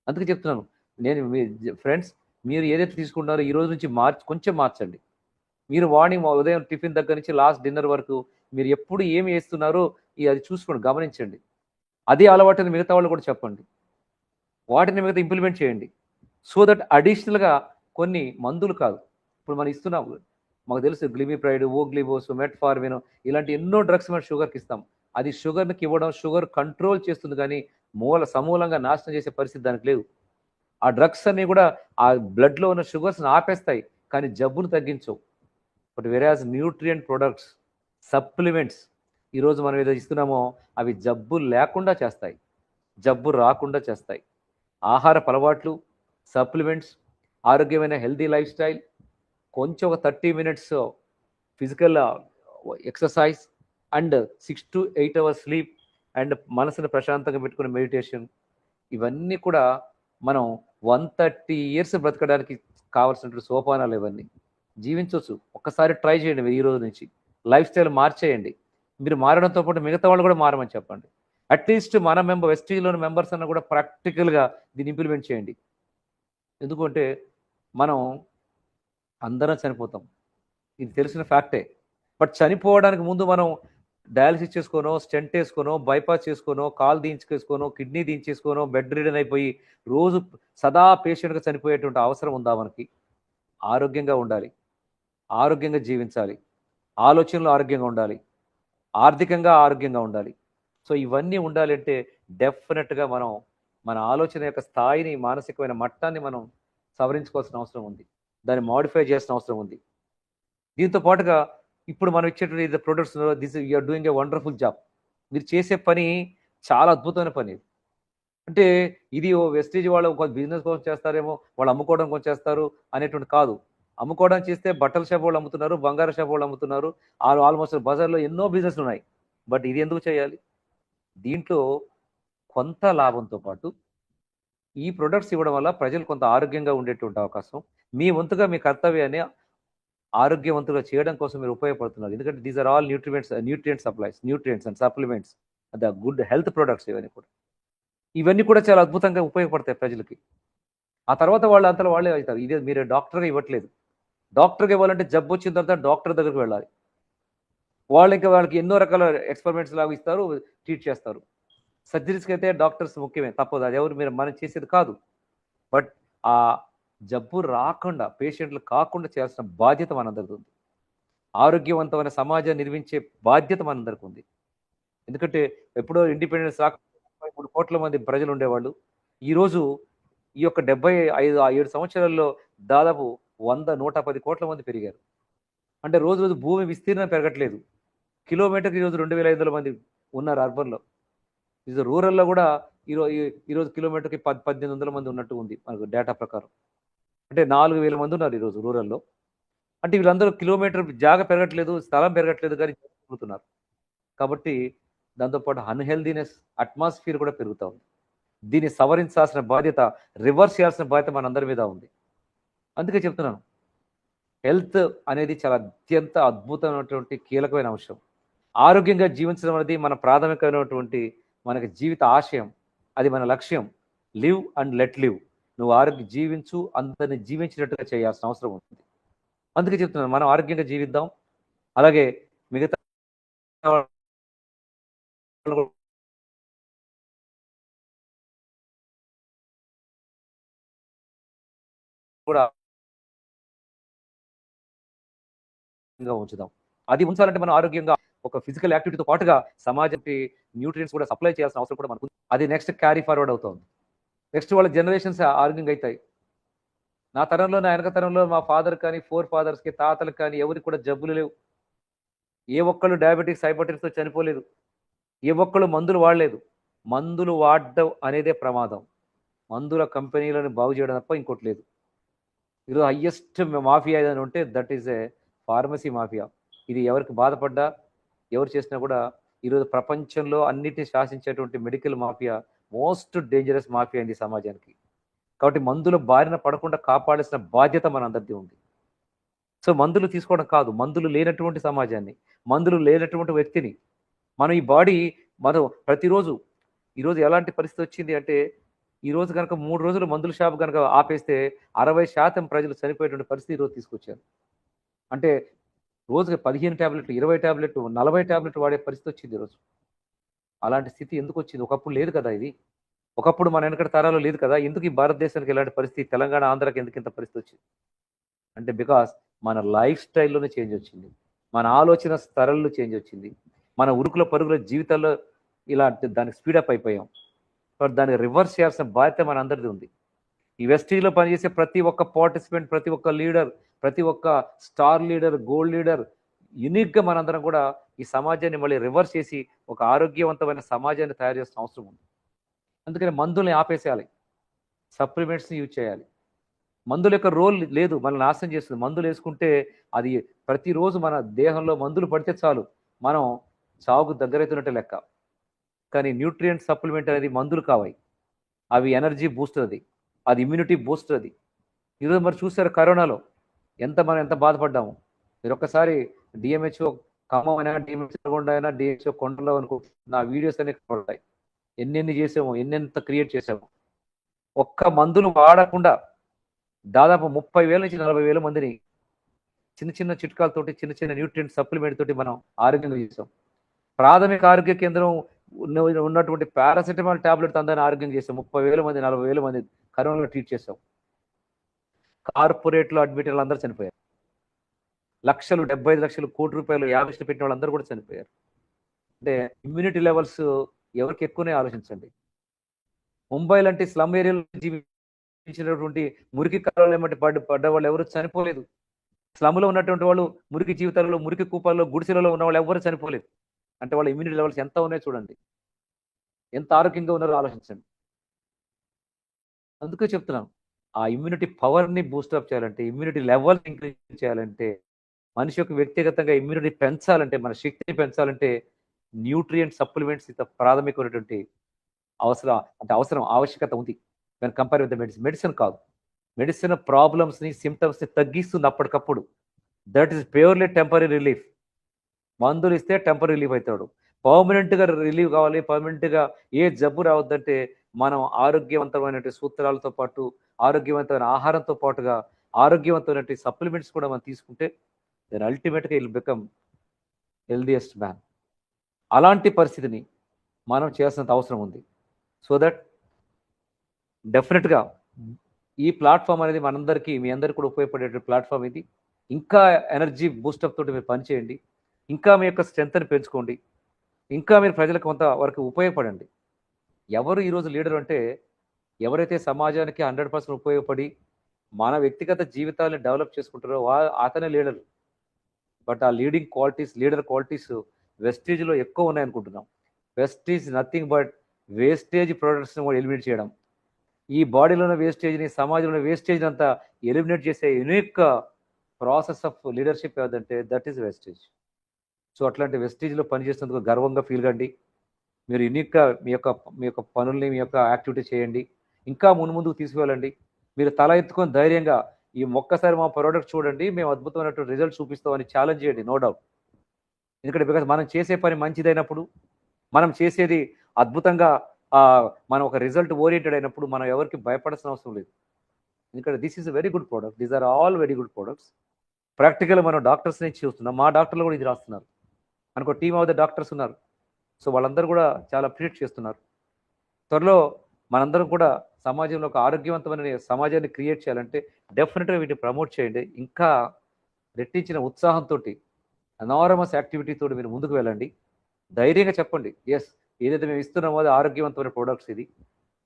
A: అందుకే చెప్తున్నాను, నేను మీ ఫ్రెండ్స్, మీరు ఏదైతే తీసుకుంటున్నారో ఈ రోజు నుంచి కొంచెం మార్చండి. మీరు మార్నింగ్ ఉదయం టిఫిన్ దగ్గర నుంచి లాస్ట్ డిన్నర్ వరకు మీరు ఎప్పుడు ఏమి వేస్తున్నారో అది చూసుకోండి, గమనించండి. అదే అలవాటుని మిగతా వాళ్ళు కూడా చెప్పండి. వాటిని మిగతా ఇంప్లిమెంట్ చేయండి. సో దట్ అడిషనల్గా కొన్ని మందులు కాదు, ఇప్పుడు మనం ఇస్తున్నాం, మాకు తెలుసు గ్లిమిప్రైడ్, ఓగ్లిబోస్, మెట్ఫార్మిన్, ఇలాంటి ఎన్నో డ్రగ్స్ మనం షుగర్కి ఇస్తాం. అది షుగర్కి ఇవ్వడం, షుగర్ కంట్రోల్ చేస్తుంది కానీ సమూలంగా నాశనం చేసే పరిస్థితి దానికి లేదు. ఆ డ్రగ్స్ అన్ని కూడా ఆ బ్లడ్లో ఉన్న షుగర్స్ని ఆపేస్తాయి కానీ జబ్బును తగ్గించవు. బట్ వెరాజ్ న్యూట్రియంట్ ప్రొడక్ట్స్, సప్లిమెంట్స్ ఈరోజు మనం ఏదో ఇస్తున్నామో అవి జబ్బు లేకుండా చేస్తాయి, జబ్బు రాకుండా చేస్తాయి. ఆహారపు అలవాట్లు, సప్లిమెంట్స్, ఆరోగ్యమైన హెల్తీ లైఫ్ స్టైల్, కొంచెం ఒక 30 minutes physical exercise and 6 to 8 hours sleep and మనసును ప్రశాంతంగా పెట్టుకునే మెడిటేషన్, ఇవన్నీ కూడా మనం 130 years బ్రతకడానికి కావాల్సినటువంటి సోపానాలు. ఇవన్నీ జీవించవచ్చు. ఒక్కసారి ట్రై చేయండి. మీరు ఈ రోజు నుంచి లైఫ్ స్టైల్ మార్చేయండి. మీరు మారడంతో పాటు మిగతా వాళ్ళు కూడా మారమని చెప్పండి. అట్లీస్ట్ మన వెస్టీజ్లోని మెంబర్స్ అన్న కూడా ప్రాక్టికల్గా దీన్ని ఇంప్లిమెంట్ చేయండి. ఎందుకంటే మనం అందరం చనిపోతాం, ఇది తెలిసిన ఫ్యాక్టే. బట్ చనిపోవడానికి ముందు మనం డయాలసిస్ చేసుకోనో, స్టెంట్ వేసుకోనో, బైపాస్ చేసుకోనో, కాలు దించేసుకోనో, కిడ్నీ దించేసుకోనో, బెడ్ రిడన్ అయిపోయి రోజు సదా పేషెంట్గా చనిపోయేటువంటి అవసరం ఉందా మనకి? ఆరోగ్యంగా ఉండాలి, ఆరోగ్యంగా జీవించాలి, ఆలోచనలు ఆరోగ్యంగా ఉండాలి, ఆర్థికంగా ఆరోగ్యంగా ఉండాలి. సో ఇవన్నీ ఉండాలంటే డెఫినెట్గా మనం మన ఆలోచన యొక్క స్థాయిని, మానసికమైన మట్టాన్ని మనం సవరించుకోవాల్సిన అవసరం ఉంది, దాన్ని మాడిఫై చేయాల్సిన అవసరం ఉంది. దీంతో పాటుగా ఇప్పుడు మనం ఇచ్చేటువంటి products, you're doing a wonderful job. మీరు చేసే పని చాలా అద్భుతమైన పని. అంటే ఇది వెస్టేజ్ వాళ్ళు ఒక బిజినెస్ కోసం చేస్తారేమో, వాళ్ళు అమ్ముకోవడం కోసం చేస్తారు అనేటువంటి కాదు. అమ్ముకోవడం చేస్తే బట్టల షాప్ వాళ్ళు అమ్ముతున్నారు, బంగారు షాప్ వాళ్ళు అమ్ముతున్నారు, ఆల్మోస్ట్ బజార్లో ఎన్నో బిజినెస్లు ఉన్నాయి. బట్ ఇది ఎందుకు చేయాలి? దీంట్లో కొంత లాభంతో పాటు ఈ ప్రొడక్ట్స్ ఇవ్వడం వల్ల ప్రజలు కొంత ఆరోగ్యంగా ఉండేటువంటి అవకాశం, మీ వంతుగా మీ కర్తవ్యాన్ని ఆరోగ్యవంతులుగా చేయడం కోసం మీరు ఉపయోగపడుతున్నారు. ఎందుకంటే these are all nutrient supplies, nutrients and supplements, the good health products. ఇవన్నీ కూడా చాలా అద్భుతంగా ఉపయోగపడతాయి ప్రజలకి. ఆ తర్వాత వాళ్ళు అంతలో వాళ్ళే అవుతారు. ఇదే మీరు డాక్టర్గా ఇవ్వట్లేదు. డాక్టర్గా ఇవ్వాలంటే జబ్బు వచ్చిన తర్వాత డాక్టర్ దగ్గరికి వెళ్ళాలి. వాళ్ళకి ఎన్నో రకాల ఎక్స్పెరిమెంట్స్ లాగా ఇస్తారు, ట్రీట్ చేస్తారు. సర్జరీస్కి అయితే డాక్టర్స్ ముఖ్యమే, తప్పదు, అది ఎవరు మనం చేసేది కాదు. బట్ ఆ జబ్బు రాకుండా, పేషెంట్లు కాకుండా చేయాల్సిన బాధ్యత మనందరికీ ఉంది. ఆరోగ్యవంతమైన సమాజాన్ని నిర్మించే బాధ్యత మనందరికీ ఉంది. ఎందుకంటే ఎప్పుడో ఇండిపెండెన్స్ రాక 3 కోట్ల మంది ప్రజలు ఉండేవాళ్ళు. ఈరోజు ఈ యొక్క 75-7 సంవత్సరాల్లో దాదాపు 100-110 కోట్ల మంది పెరిగారు. అంటే రోజు రోజు భూమి విస్తీర్ణం పెరగట్లేదు. కిలోమీటర్కి ఈరోజు 2,500 మంది ఉన్నారు అర్బన్లో. ఇది రూరల్లో కూడా ఈరోజు కిలోమీటర్కి 1800 మంది ఉన్నట్టు ఉంది మనకు డేటా ప్రకారం. అంటే 4,000 మంది ఉన్నారు ఈరోజు రూరల్లో. అంటే వీళ్ళందరూ కిలోమీటర్ జాగా పెరగట్లేదు, స్థలం పెరగట్లేదు కానీ పెరుగుతున్నారు. కాబట్టి దాంతోపాటు అన్హెల్దీనెస్ అట్మాస్ఫియర్ కూడా పెరుగుతూ ఉంది. దీన్ని సవరించాల్సిన బాధ్యత, రివర్స్ చేయాల్సిన బాధ్యత మనందరి మీద ఉంది. అందుకే చెప్తున్నాను, హెల్త్ అనేది చాలా అత్యంత అద్భుతమైనటువంటి కీలకమైన అంశం. ఆరోగ్యంగా జీవించడం అనేది మన ప్రాథమికమైనటువంటి మనకి జీవిత ఆశయం, అది మన లక్ష్యం. Live and let live. నువ్వు ఆరోగ్యం జీవించు, అందరిని జీవించినట్టుగా చేయాల్సిన అవసరం ఉంది. అందుకే చెప్తున్నాను, మనం ఆరోగ్యంగా జీవిద్దాం. అలాగే మిగతా కూడా ఉంచుదాం. అది ఉంచాలంటే మనం ఆరోగ్యంగా ఒక ఫిజికల్ యాక్టివిటీతో పాటుగా సమాజానికి న్యూట్రియన్స్ కూడా సప్లై చేయాల్సిన అవసరం కూడా మనకు. అది నెక్స్ట్ క్యారీ ఫార్వర్డ్ అవుతుంది. నెక్స్ట్ వాళ్ళ జనరేషన్స్ ఆరోగ్యంగా అవుతాయి. నా తరంలో, నా వెనక తరంలో మా ఫాదర్ కానీ, 4 ఫాదర్స్కి, తాతలకు కానీ ఎవరికి కూడా జబ్బులు లేవు. ఏ ఒక్కళ్ళు డయాబెటిక్స్, హైపర్టెన్షన్తో చనిపోలేదు. ఏ ఒక్కళ్ళు మందులు వాడలేదు. మందులు వాడడం అనేదే ప్రమాదం. మందుల కంపెనీలను బాగు చేయడం తప్ప ఇంకోటి లేదు. ఈరోజు హయ్యెస్ట్ మాఫియా ఏదైనా ఉంటే that is a pharmacy mafia. ఇది ఎవరికి బాధపడ్డా, ఎవరు చేసినా కూడా ఈరోజు ప్రపంచంలో అన్నిటిని శాసించేటువంటి medical mafia most dangerous mafia అయింది సమాజానికి. కాబట్టి మందుల బారిన పడకుండా కాపాడాల్సిన బాధ్యత మనందరిది ఉంది. సో మందులు తీసుకోవడం కాదు, మందులు లేనటువంటి సమాజాన్ని, మందులు లేనటువంటి వ్యక్తిని, మనం ఈ బాడీ మనం ప్రతిరోజు, ఈరోజు ఎలాంటి పరిస్థితి వచ్చింది అంటే, ఈరోజు కనుక 3 రోజులు మందుల షాప్ కనుక ఆపేస్తే 60% ప్రజలు చనిపోయేటువంటి పరిస్థితి ఈరోజు తీసుకొచ్చారు. అంటే రోజుకి 15 టాబ్లెట్లు, 20 టాబ్లెట్లు, 40 టాబ్లెట్లు వాడే పరిస్థితి వచ్చింది ఈరోజు. అలాంటి స్థితి ఎందుకు వచ్చింది? ఒకప్పుడు లేదు కదా ఇది. ఒకప్పుడు మన వెనకటి తరాలు లేదు కదా. ఎందుకు ఈ భారతదేశానికి ఇలాంటి పరిస్థితి, తెలంగాణ, ఆంధ్రాకి ఎందుకు ఇంత పరిస్థితి వచ్చింది అంటే, బికాస్ మన లైఫ్ స్టైల్లోనే చేంజ్ వచ్చింది. మన ఆలోచన స్థలంలో చేంజ్ వచ్చింది. మన ఉరుకుల పరుగుల జీవితాల్లో ఇలాంటి దానికి స్పీడప్ అయిపోయాం. బట్ దాన్ని రివర్స్ చేయాల్సిన బాధ్యత మన అందరిది ఉంది. ఈ వెస్టీజ్లో పనిచేసే ప్రతి ఒక్క పార్టిసిపెంట్, ప్రతి ఒక్క లీడర్, ప్రతి ఒక్క స్టార్ లీడర్, గోల్డ్ లీడర్, యూనిక్గా మనందరం కూడా ఈ సమాజాన్ని మళ్ళీ రివర్స్ చేసి ఒక ఆరోగ్యవంతమైన సమాజాన్ని తయారు చేసిన అవసరం ఉంది. అందుకని మందుల్ని ఆపేసేయాలి, సప్లిమెంట్స్ని యూజ్ చేయాలి. మందుల యొక్క రోల్ లేదు, మనల్ని నాశనం చేస్తుంది. మందులు వేసుకుంటే అది ప్రతిరోజు మన దేహంలో మందులు పడితే చాలు మనం చావుకు దగ్గరవుతున్నట్టే లెక్క. కానీ న్యూట్రియంట్ సప్లిమెంట్ అనేది మందులు కావాయి. అవి ఎనర్జీ బూస్టర్, అది ఇమ్యూనిటీ బూస్టర్. అది ఈరోజు మరి చూసారు కరోనాలో మనం ఎంత బాధపడ్డాము. మీరు ఒక్కసారి డిఎంహెచ్ఓ ఖమ్మం అయినా, డిఎంహెచ్ఓ నల్గొండ అయినా, డిఎంహెచ్ఓ కొండలో అనుకో, నా వీడియోస్ అన్ని పడతాయి. ఎన్నెన్ని చేసాము, ఎన్నెంత క్రియేట్ చేసాము. ఒక్క మందులు వాడకుండా దాదాపు 30,000 నుంచి 40,000 మందిని చిన్న చిన్న చిట్కాలతోటి, చిన్న చిన్న న్యూట్రియంట్ సప్లిమెంట్ తోటి మనం ఆరోగ్యంగా చేసాం. ప్రాథమిక ఆరోగ్య కేంద్రం ఉన్నటువంటి పారాసెటమాల్ టాబ్లెట్ అందరిని ఆరోగ్యం చేసాం. 30,000 మంది, 40,000 మంది కరోనాలో ట్రీట్ చేసాం. కార్పొరేట్లో అడ్మిట్ అందరూ చనిపోయారు. లక్షలు, 75 లక్షలు, కోటి రూపాయలు, 50 లక్షలు పెట్టిన వాళ్ళందరూ కూడా చనిపోయారు. అంటే ఇమ్యూనిటీ లెవెల్స్ ఎవరికి ఎక్కువనే ఆలోచించండి. ముంబై లాంటి స్లమ్ ఏరియాలో జీవించినటువంటి మురికి కాలంలో ఏమంటే పడ్డ వాళ్ళు ఎవరు చనిపోలేదు. స్లమ్లో ఉన్నటువంటి వాళ్ళు మురికి జీవితాలలో, మురికి కూపాల్లో, గుడిసెలలో ఉన్న వాళ్ళు ఎవరు చనిపోలేదు. అంటే వాళ్ళ ఇమ్యూనిటీ లెవెల్స్ ఎంత ఉన్నాయో చూడండి, ఎంత ఆరోగ్యంగా ఉన్నారో ఆలోచించండి. అందుకే చెప్తున్నాను, ఆ ఇమ్యూనిటీ పవర్ని బూస్టప్ చేయాలంటే, ఇమ్యూనిటీ లెవెల్ ఇంక్రీజ్ చేయాలంటే, మనిషి యొక్క వ్యక్తిగతంగా ఇమ్యూనిటీ పెంచాలంటే, మన శక్తిని పెంచాలంటే న్యూట్రియంట్ సప్లిమెంట్స్ ఇంత ప్రాథమికమైనటువంటి ఆవశ్యకత ఉంది. దాన్ని కంపేర్ విత్ మెడిసిన్ కాదు. మెడిసిన్ ప్రాబ్లమ్స్ని, సిమ్టమ్స్ని తగ్గిస్తుంది అప్పటికప్పుడు. That is purely temporary relief. మందులు ఇస్తే టెంపరీ రిలీఫ్ అవుతాడు. పర్మనెంట్గా రిలీవ్ కావాలి, పర్మనెంట్గా ఏ జబ్బు రావద్దంటే మనం ఆరోగ్యవంతమైన సూత్రాలతో పాటు, ఆరోగ్యవంతమైన ఆహారంతో పాటుగా ఆరోగ్యవంతమైన సప్లిమెంట్స్ కూడా మనం తీసుకుంటే దెన్ అల్టిమేట్గా విల్ బికమ్ హెల్దియెస్ట్ మ్యాన్. అలాంటి పరిస్థితిని మనం చేయాల్సినంత అవసరం ఉంది. సో దట్ డెఫినెట్గా ఈ ప్లాట్ఫామ్ అనేది మనందరికీ, మీ అందరికీ కూడా ఉపయోగపడే ప్లాట్ఫామ్ ఇది. ఇంకా ఎనర్జీ బూస్టప్ తోటి మీరు పనిచేయండి, ఇంకా మీ యొక్క స్ట్రెంగ్త్ని పెంచుకోండి. ఇంకా మీరు ప్రజలకు కొంత వరకు ఉపయోగపడండి. ఎవరు ఈరోజు లీడర్ అంటే, ఎవరైతే సమాజానికి 100% ఉపయోగపడి మన వ్యక్తిగత జీవితాలను డెవలప్ చేసుకుంటారో అతనే లీడర్. బట్ ఆ లీడర్ క్వాలిటీస్ వెస్టేజ్లో ఎక్కువ ఉన్నాయనుకుంటున్నాం. వెస్టేజ్ నథింగ్ బట్ వేస్టేజ్ ప్రొడక్ట్స్ని కూడా ఎలిమినేట్ చేయడం. ఈ బాడీలో ఉన్న వేస్టేజ్ని, సమాజంలో ఉన్న వేస్టేజ్ని అంతా ఎలిమినేట్ చేసే యునిక్ ప్రాసెస్ ఆఫ్ లీడర్షిప్ ఏదంటే దట్ ఈస్ వెస్టేజ్. సో అట్లాంటి వెస్టేజ్లో పనిచేసినందుకు గర్వంగా ఫీల్ కండి. మీరు యూనిక్గా మీ యొక్క పనుల్ని, మీ యొక్క యాక్టివిటీ చేయండి. ఇంకా ముందుకు తీసుకువెళ్ళండి. మీరు తల ఎత్తుకొని ధైర్యంగా ఈ ఒక్కసారి మా ప్రోడక్ట్ చూడండి, మేము అద్భుతమైనటువంటి రిజల్ట్ చూపిస్తామని ఛాలెంజ్ చేయండి, నో డౌట్. ఎందుకంటే బికాస్ మనం చేసే పని మంచిదైనప్పుడు, మనం చేసేది అద్భుతంగా, మనం ఒక రిజల్ట్ ఓరియంటెడ్ అయినప్పుడు మనం ఎవరికి భయపడాల్సిన అవసరం లేదు. ఎందుకంటే this is very good product, these are all very good products. Practical మనం డాక్టర్స్ నుంచి చూస్తున్నాం, మా డాక్టర్లు కూడా ఇది రాస్తున్నారు. మనకు టీమ్ ఆఫ్ ద డాక్టర్స్ ఉన్నారు. సో వాళ్ళందరూ కూడా చాలా అప్రిషియేట్ చేస్తున్నారు. త్వరలో మనందరం కూడా సమాజంలో ఒక ఆరోగ్యవంతమైన సమాజాన్ని క్రియేట్ చేయాలంటే డెఫినెట్గా వీటిని ప్రమోట్ చేయండి. ఇంకా రెట్టించిన ఉత్సాహంతో, అనారమస్ యాక్టివిటీతో మీరు ముందుకు వెళ్ళండి. ధైర్యంగా చెప్పండి, ఎస్, ఏదైతే మేము ఇస్తున్నామో అది ఆరోగ్యవంతమైన ప్రోడక్ట్స్. ఇది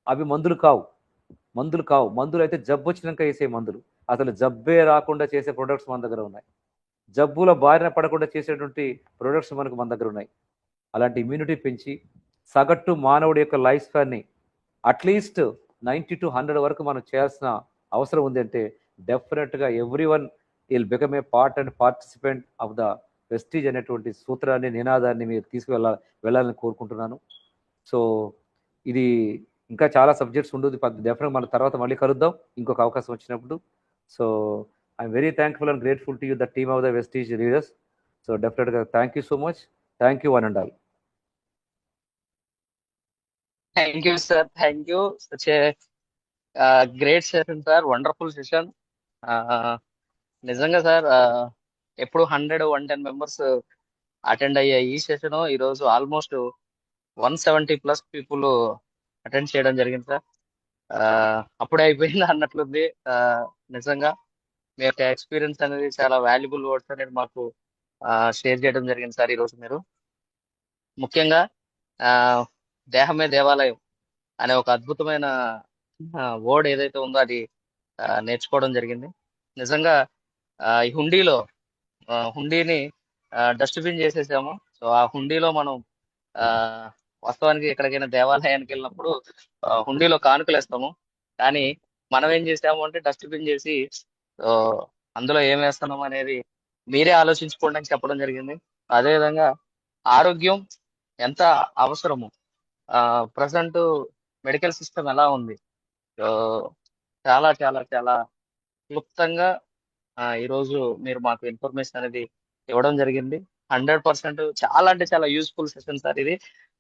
A: అవి మందులు కావు. మందులు అయితే జబ్బు వచ్చినాక వేసే మందులు. అసలు జబ్బే రాకుండా చేసే ప్రొడక్ట్స్ మన దగ్గర ఉన్నాయి. జబ్బుల బారిన పడకుండా చేసేటువంటి ప్రొడక్ట్స్ మనకు మన దగ్గర ఉన్నాయి. అలాంటి ఇమ్యూనిటీ పెంచి సగటు మానవుడి యొక్క లైఫ్ స్పాన్ని అట్లీస్ట్ 90 to 100 వరకు మనం చేయాల్సిన అవసరం ఉంది. అంటే డెఫినెట్గా everyone will become a part and participant of the Vestige అనేటువంటి సూత్రాన్ని, నినాదాన్ని మీరు వెళ్ళాలని కోరుకుంటున్నాను. సో ఇది ఇంకా చాలా సబ్జెక్ట్స్ ఉండదు, డెఫినెట్గా మన తర్వాత మళ్ళీ కలుద్దాం ఇంకొక అవకాశం వచ్చినప్పుడు. So I'm very thankful and grateful to you, the team of the Vestige leaders. So డెఫినెట్గా thank you so much. Thank you one and all.
B: Thank you sir, thank you. Such a great session sir, wonderful session. నిజంగా sir, ఎప్పుడు 100-110 members attend అయ్యే ఈ session ఈరోజు almost 170+ people attend చేయడం జరిగింది sir. అప్పుడే అయిపోయింది అన్నట్లుంది. నిజంగా మీ యొక్క ఎక్స్పీరియన్స్ అనేది చాలా వాల్యుబుల్ వర్డ్స్ అనేది మాకు షేర్ చేయడం జరిగింది సార్ ఈరోజు. మీరు ముఖ్యంగా ఆ, దేహమే దేవాలయం అనే ఒక అద్భుతమైన వర్డ్ ఏదైతే ఉందో అది నేర్చుకోవడం జరిగింది. నిజంగా ఈ హుండీని డస్ట్బిన్ చేసేసాము. సో ఆ హుండీలో మనం ఆ వాస్తవానికి ఎక్కడికైనా దేవాలయానికి వెళ్ళినప్పుడు హుండీలో కానుకలు వేస్తాము. కానీ మనం ఏం చేసాము అంటే డస్ట్బిన్ చేసి సో అందులో ఏం వేస్తున్నాం అనేది మీరే ఆలోచించుకోండి అని చెప్పడం జరిగింది. అదేవిధంగా ఆరోగ్యం ఎంత అవసరము, ప్రజెంట్ మెడికల్ సిస్టమ్ ఎలా ఉంది, సో చాలా చాలా చాలా క్లుప్తంగా ఈరోజు మీరు మాకు ఇన్ఫర్మేషన్ అనేది ఇవ్వడం జరిగింది. 100% చాలా అంటే చాలా యూస్ఫుల్ సెషన్ సార్ ఇది.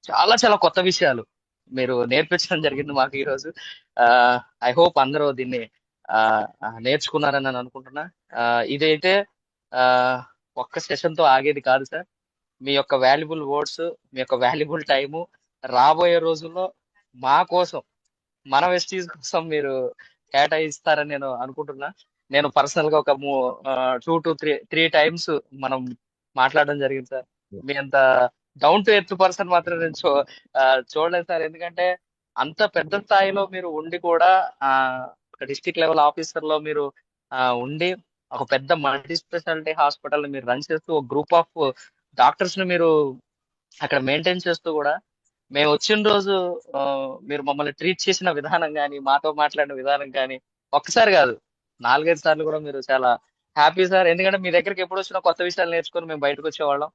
B: చాలా చాలా కొత్త విషయాలు మీరు నేర్పించడం జరిగింది మాకు ఈరోజు. ఐ హోప్ అందరూ దీన్ని నేర్చుకున్నారని నేను అనుకుంటున్నా. ఇదైతే ఆ, ఒక్క సెషన్ తో ఆగేది కాదు సార్. మీ యొక్క వాల్యుబుల్ వర్డ్స్, మీ యొక్క వాల్యుబుల్ టైము రాబోయే రోజుల్లో మా కోసం, మన వెస్టీజ్ కోసం మీరు కేటాయిస్తారని నేను అనుకుంటున్నా. నేను పర్సనల్ గా ఒక 2 to 3 times మనం మాట్లాడడం జరిగింది సార్. మీ అంత డౌన్ టు ఎర్త్ పర్సన్ మాత్రం నేను చూడలేదు సార్. ఎందుకంటే అంత పెద్ద స్థాయిలో మీరు ఉండి కూడా ఆ ఒక డిస్ట్రిక్ట్ లెవెల్ ఆఫీసర్ లో మీరు ఉండి ఒక పెద్ద మల్టీ స్పెషాలిటీ హాస్పిటల్ మీరు రన్ చేస్తూ ఒక గ్రూప్ ఆఫ్ డాక్టర్స్ ని మీరు అక్కడ మెయింటైన్ చేస్తూ కూడా మేము వచ్చిన రోజు ఆ, మీరు మమ్మల్ని ట్రీట్ చేసిన విధానం కానీ, మాతో మాట్లాడిన విధానం కానీ ఒక్కసారి కాదు 4-5 సార్లు కూడా మీరు చాలా హ్యాపీ సార్. ఎందుకంటే మీ దగ్గరికి ఎప్పుడు వచ్చినా కొత్త విషయాలు నేర్చుకొని మేము బయటకు వచ్చేవాళ్ళం.